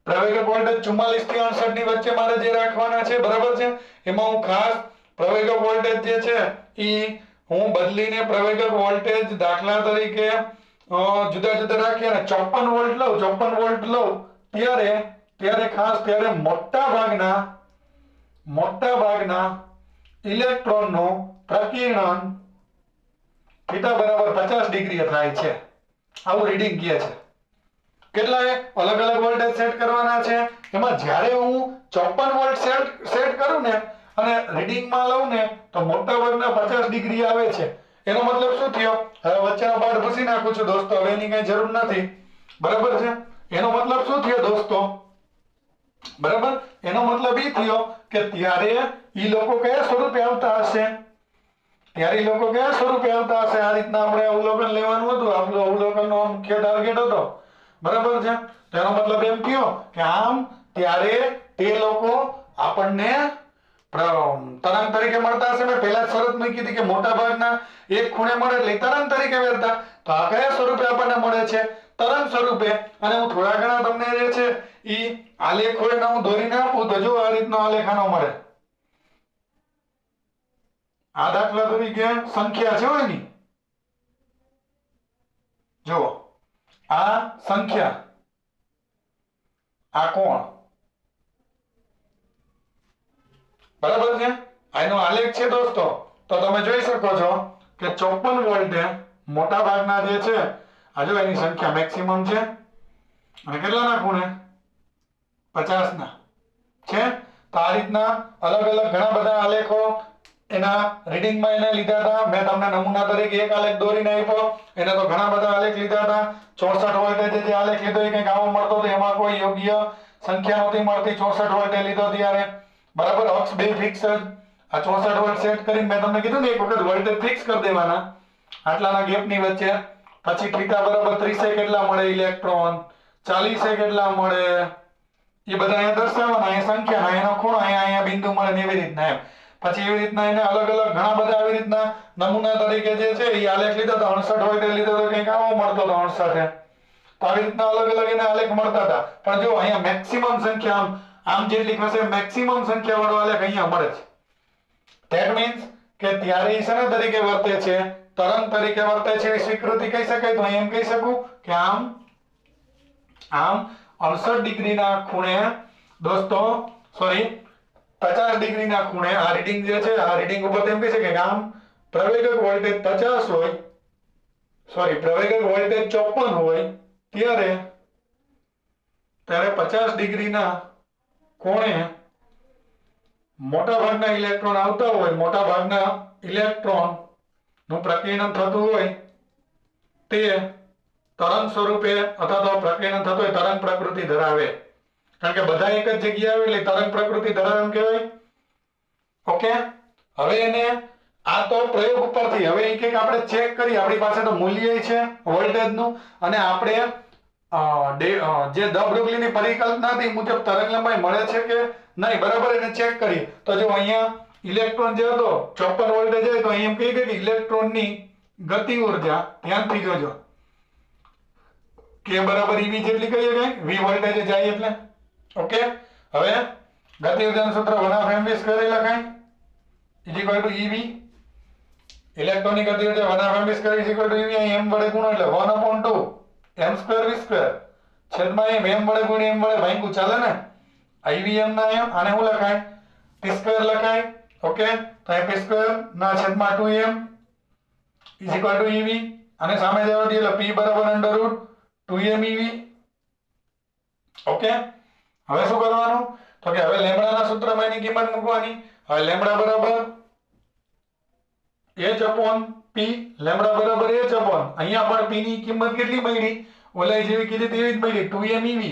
પ્રવેગક વોલ્ટેજ 44 થી 68 ની વચ્ચે મારે જે રાખવાના છે, બરાબર છે. એમાં હું ખાસ પ્રવેગક વોલ્ટેજ જે છે ઈ હું બદલીને પ્રવેગક વોલ્ટેજ દાખલા તરીકે જુદા જુદા રાખીએ અને 54 વોલ્ટ લઉં ત્યારે ખાસ ત્યારે મોટા ભાગના ઇલેક્ટ્રોનનું પ્રકીર્ણન થીટા બરાબર 50 ડિગ્રી થાય છે. આવું રીડિંગ કહે છે. કેટલાય અલગ અલગ વોલ્ટેજ સેટ કરવાના છે. એમાં જ્યારે હું 54 વોલ્ટ સેટ કરું ને અને રીડિંગમાં લઉં ને તો મોટા ભાગના 50 ડિગ્રી આવે છે. એનો મતલબ શું થયો? હવે વચ્ચેનો પાર્ટ ભૂસી નાખું છું દોસ્તો, હવે એની કઈ જરૂર નથી. બરાબર છે? એનો મતલબ શું થયો દોસ્તો? બરાબર, એનો મતલબ એ થયો કે ત્યારે ઈ લોકો કયા સ્વરૂપે આવતા હશે? આ રીતના આપણે અવલોકન લેવાનું હતું. આપણું અવલોકનનો મુખ્ય ટાર્ગેટ હતો. બરાબર છે? તેનો મતલબ એમ થયો કે આમ ત્યારે તે લોકો આપણને તરંગ તરીકે મળતા હશે. મેં પહેલા શરત મૂકી હતી કે મોટા ભાગના એક ખૂણે મળે એટલે તરંગ તરીકે વેરતા. તો આ કયા સ્વરૂપે આપણને મળે છે? તરંગ સ્વરૂપે. અને હું થોડા ઘણા તમને જે છે ઈ આલેખ હોય હું દોરીને આપું તો જો આ રીતનો આલેખ આનો મળે. આ દાખલા તરીકે સંખ્યા છે એની, જુઓ આ સંખ્યા, આ કોણ, બરાબર છે? આનો આલેખ છે દોસ્તો. તો તમે જોઈ શકો છો કે 54 વોલ્ટે મોટા ભાગના જે છે આ જો એની સંખ્યા મેક્સિમમ છે અને કેટલાના ખૂણે 50 ના છે. તો આ રીતના અલગ અલગ ઘણા બધા આલેખો એના રીડિંગમાં એને લીધા હતા. મેં તમને નમૂના તરીકે એક આલેખ દોરીને આપ્યો. એને તો ઘણા બધા આલેખ લીધા હતા. 64 વોલ્ટે જે આલેખ લીધો એ કંઈક આવો મળતો હતો. એમાં કોઈ યોગ્ય સંખ્યા નહોતી મળતી. 64 વોલ્ટે લીધો ત્યારે બરાબર અક્ષ બે ફિક્સ જ. આ 64 વોલ્ટ સેટ કરીને મેં તમને કીધું ને એક વખત વોલ્ટેજ ફિક્સ કરી દેવાના આટલાના ગેપની વચ્ચે. પછી થીટા બરાબર 30 કેટલા મળે ઇલેક્ટ્રોન, 40 કેટલા મળે, એ બધા અહીંયા દર્શાવવાના. અહીંયા સંખ્યા, એનો ખૂણો, અહીંયા બિંદુ મળે ને એવી રીતના એમ. પછી એવી રીતના એને અલગ અલગ ઘણા બધા આવી રીતના નમૂના તરીકે જે છે એ આલેખ લીધો તો 68 વોલ્ટે લીધો તો કંઈક આવો મળતો હતો 68. તો આવી રીતના અલગ અલગ એને આલેખ મળતા હતા. પણ જો અહીંયા મેક્સિમમ સંખ્યા આમ જેટલી હશે મેક્સિમમ સંખ્યા વાળો આલેખ અહીંયા મળે છે. ધેટ મીન્સ કે ત્યારે એ શેના તરીકે વર્તે છે? તરંગ તરીકે વર્તે છે. એવી સ્વીકૃતિ કહી શકાય. તો અહીં એમ કહી શકું કે આમ 68 ડિગ્રીના ખૂણે દોસ્તો 50 ડિગ્રીના ખૂણે આ રીડિંગ જે છે આ રીડિંગ ઉપર એમ કહી શકે કે આમ પ્રવેગક વોલ્ટેજ 50 હોય, પ્રવેગક વોલ્ટેજ 54 હોય ત્યારે 50 ડિગ્રીના કોણે મોટા ભાગના ઇલેક્ટ્રોન આવતા હોય, મોટા ભાગના ઇલેક્ટ્રોન નું પ્રકીર્ણન થતું હોય તે તરંગ સ્વરૂપે અથવા તો પ્રકીર્ણન થતું હોય તરંગ પ્રકૃતિ ધરાવે. કારણ કે બધા એક જ જગ્યાએ આવે એટલે તરંગ પ્રકૃતિ ધરાવે એમ કહેવાય. ઓકે, હવે એને આ તો પ્રયોગ ઉપરથી હવે એક એક આપણે ચેક કરી. આપણી પાસે તો મૂલ્ય છે વોલ્ટેજનું અને આપણે જે દ બ્રુગલીની પરિકલ્પના હતી મુજબ તરંગ લંબાઈ મળે છે કે નહીં બરાબર એને ચેક કરી. તો જો અહીંયા ઇલેક્ટ્રોન જે હતો 54 વોલ્ટે જાય તો અહીં એમ કહી કે ઇલેક્ટ્રોનની ગતિ ઉર્જા ધ્યાનથી જોજો કે બરાબર ઈવી જેટલી કહીએ કે v વોલ્ટેજ જાય એટલે. ઓકે, હવે ગતિ ઉર્જાનું સૂત્ર 1/mv² લખાય = ev. ઇલેક્ટ્રોનની ગતિ ઉર્જા 1/mv² = ev. અહીં m વડે ગુણો એટલે 1/2 m²v². છેદમાં m વડે ગુણી m વડે ભાગ્યું ચાલે ને. ivm ના m આને શું લખાય? t² લખાય. ઓકે, તો p² ના છેદમાં 2m = ev. અને સામે જવા દઈએ એટલે p = √2mev. ઓકે, હવે શું કરવાનું? તો કે હવે લેમ્બડાના સૂત્રમાં એની કિંમત મૂકવાની. હવે લેમ્બડા બરાબર h/p. લેમ્બડા બરાબર h/. અહીંયા પણ p ની કિંમત કેટલી મળી? ઓલા જેવી કીધી તેવી જ મળી 2mev.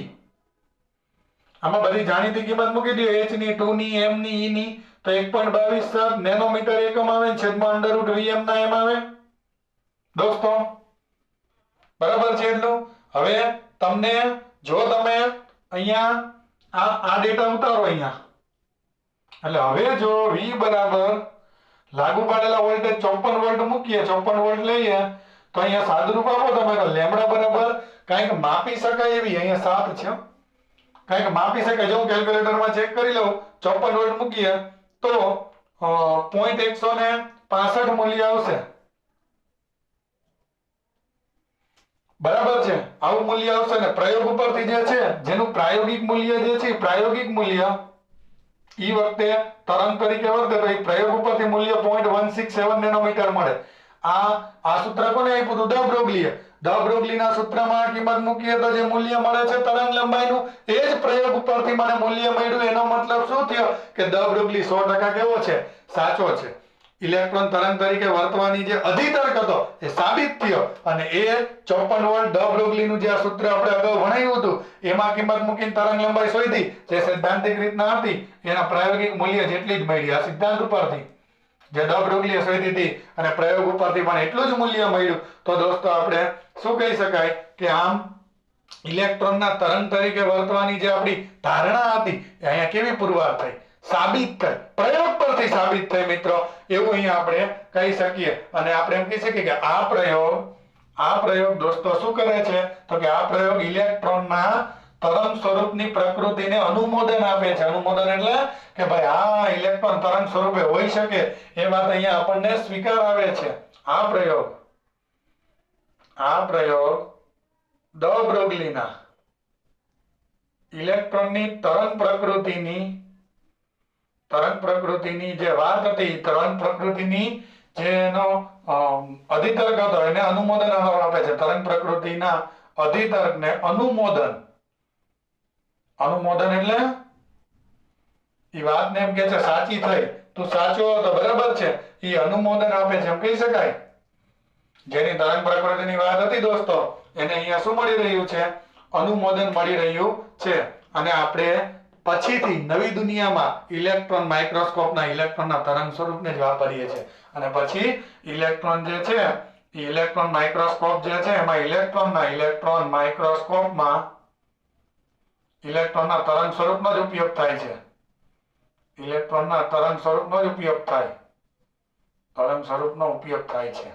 આમાં બધી જાણીતી કિંમત મૂકી દો. h ની, 2 ની, m ની, e ની. તો 1.22 નેનોમીટર એકમ આવે છેદમાં √vm ના m આવે દોસ્તો. બરાબર છે એટલું. હવે તમને જો તમે અહીંયા આ ડેટા ઉતારો અહીંયા એટલે હવે જો v બરાબર લાગુ પાડેલા વોલ્ટેજ 54 વોલ્ટ મૂકીએ, 54 વોલ્ટ લઈએ તો અહીંયા સાદુરૂપ આપો તમે તો લેમ્બડા બરાબર કંઈક માપી શકાય એવી અહીંયા 7 છે. કંઈક માપી શકાય. જો હું કેલ્ક્યુલેટરમાં ચેક કરી લઉં 54 વોલ્ટ મૂકીએ તો 0.165 મૂલ્ય આવશે. બરાબર છે, આવું મૂલ્ય આવશે ને પ્રયોગ ઉપરથી જે છે જેનું પ્રાયોગિક મૂલ્ય જે છે પ્રાયોગિક મૂલ્ય ઈ વખતે તરંગ તરીકે વર્તે તો એ પ્રયોગ ઉપરથી મૂલ્ય 0.167 નેનોમીટર મળે. આ સૂત્ર કોને આપ્યું હતું? ડ બ્રોગલીએ. ડ બ્રોગલીના સૂત્રમાં કિંમત મૂકીએ તો જે મૂલ્ય મળે છે તરંગ લંબાઈનું એ જ પ્રયોગ ઉપરથી મને મૂલ્ય મળ્યું. એનો મતલબ શું થયો કે ડ બ્રોગલી 100% કેવો છે? સાચો છે. ઇલેક્ટ્રોન તરંગ તરીકે વર્તવાની જે અધિતર્ક હતો એ સાબિત થયો અને એ 54 વોલ્ટ ડ બ્રોગલીનું જે આ સૂત્ર આપણે અગાઉ ભણાવ્યું હતું એમાં કિંમત મૂકીને તરંગ લંબાઈ શોધી જે સૈદ્ધાંતિક રીતના હતી એના પ્રાયોગિક મૂલ્ય જેટલી જ મળી. આ સિદ્ધાંત ઉપરથી જે ડ બ્રોગલીએ શોધી હતી અને પ્રયોગ ઉપરથી પણ એટલું જ મૂલ્ય મળ્યું. તો દોસ્તો આપણે શું કહી શકાય કે આમ ઇલેક્ટ્રોનના તરંગ તરીકે વર્તવાની જે આપણી ધારણા હતી એ અહીંયા કેવી પુરવાર થઈ? સાબિત થઈ, પ્રયોગ પરથી સાબિત થઈ મિત્રો, એવું અહીંયા આપણે કહી શકીએ. અને આપણે એમ કહી શકીએ કે આ પ્રયોગ દોસ્તો શું કરે છે તો કે આ પ્રયોગ ઇલેક્ટ્રોનના તરંગ સ્વરૂપની પ્રકૃતિને અનુમોદન આપે છે. અનુમોદન એટલે કે ભાઈ આ ઇલેક્ટ્રોન તરંગ સ્વરૂપે હોઈ શકે એ વાત અહીંયા આપણને સ્વીકાર આવે છે. આ પ્રયોગ ડ બ્રોગલીના ઇલેક્ટ્રોનની તરંગ પ્રકૃતિની જે વાત હતી, તરંગ પ્રકૃતિની જેનો અધિતર્ક હતો એને અનુમોદન આપે છે. તરંગ પ્રકૃતિના અધિતર્કને અનુમોદન એટલે એ વાતને એમ કે છે સાચી થઈ, તું સાચો હતો, બરાબર છે, એ અનુમોદન આપે છે એમ કહી શકાય. જેની તરંગ પ્રકૃતિની વાત હતી દોસ્તો એને અહીંયા શું મળી રહ્યું છે? અનુમોદન મળી રહ્યું છે. અને આપણે પછીથી નવી દુનિયામાં ઇલેક્ટ્રોન માઇક્રોસ્કોપના ઇલેક્ટ્રોનના તરંગ સ્વરૂપને જ વાપરીએ છીએ. અને પછી ઇલેક્ટ્રોન જે છે ઇલેક્ટ્રોન માઇક્રોસ્કોપ જે છે એમાં ઇલેક્ટ્રોન માઇક્રોસ્કોપમાં ઇલેક્ટ્રોનના તરંગ સ્વરૂપનો જ ઉપયોગ થાય છે. ઇલેક્ટ્રોનના તરંગ સ્વરૂપનો જ ઉપયોગ થાય છે.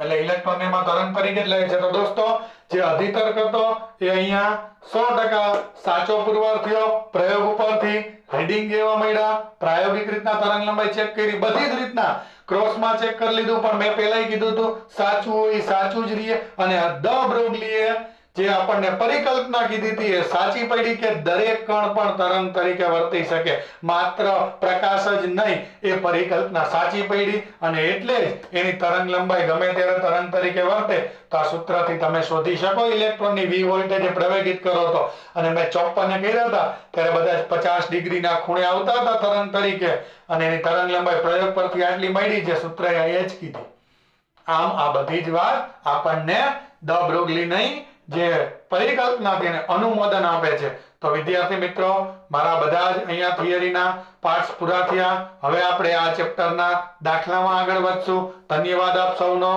એટલે ઇલેક્ટ્રોન એમાં તરંગ તરીકે જ લે છે. તો દોસ્તો જે અધિતર્ક હતો એ અહીંયા 100% સાચો પુરવાર થયો. પ્રયોગ ઉપરથી રીડિંગ એવા મળ્યા, પ્રાયોગિક રીતના તરંગ લંબાઈ ચેક કરી, બધી જ રીતના ક્રોસમાં ચેક કરી લીધું. પણ મેં પહેલાય કીધું હતું સાચું હોય સાચું જ રહે. અને ડ બ્રોગલીએ જે આપણને પરિકલ્પના કીધી હતી એ સાચી પડી કે દરેક કણ પણ તરંગ તરીકે વર્તી શકે, માત્ર પ્રકાશ જ નહીં, એ પરિકલ્પના સાચી પડી. અને એટલે જ એની તરંગ લંબાઈ ગમે ત્યારે તરંગ તરીકે વર્તે તો આ સૂત્રથી તમે શોધી શકો ઇલેક્ટ્રોનની v વોલ્ટેજ પ્રવેગિત કરો તો. અને મેં 54 કર્યા હતા ત્યારે બધા 50 ડિગ્રીના ખૂણે આવતા હતા તરંગ તરીકે અને એની તરંગ લંબાઈ પ્રયોગ પરથી આટલી મળી જે સૂત્રએ એ જ કીધી. આમ આ બધી જ વાત આપણને ડ બ્રોગલી નહીં જે પરિકલ્પના તેને અનુમોદન આપે છે. તો વિદ્યાર્થી મિત્રો મારા બધા જ અહીંયા થિયરીના પાર્ટ્સ પૂરા થયા. હવે આપણે આ ચેપ્ટરના દાખલામાં આગળ વધશું. ધન્યવાદ આપ સૌનો.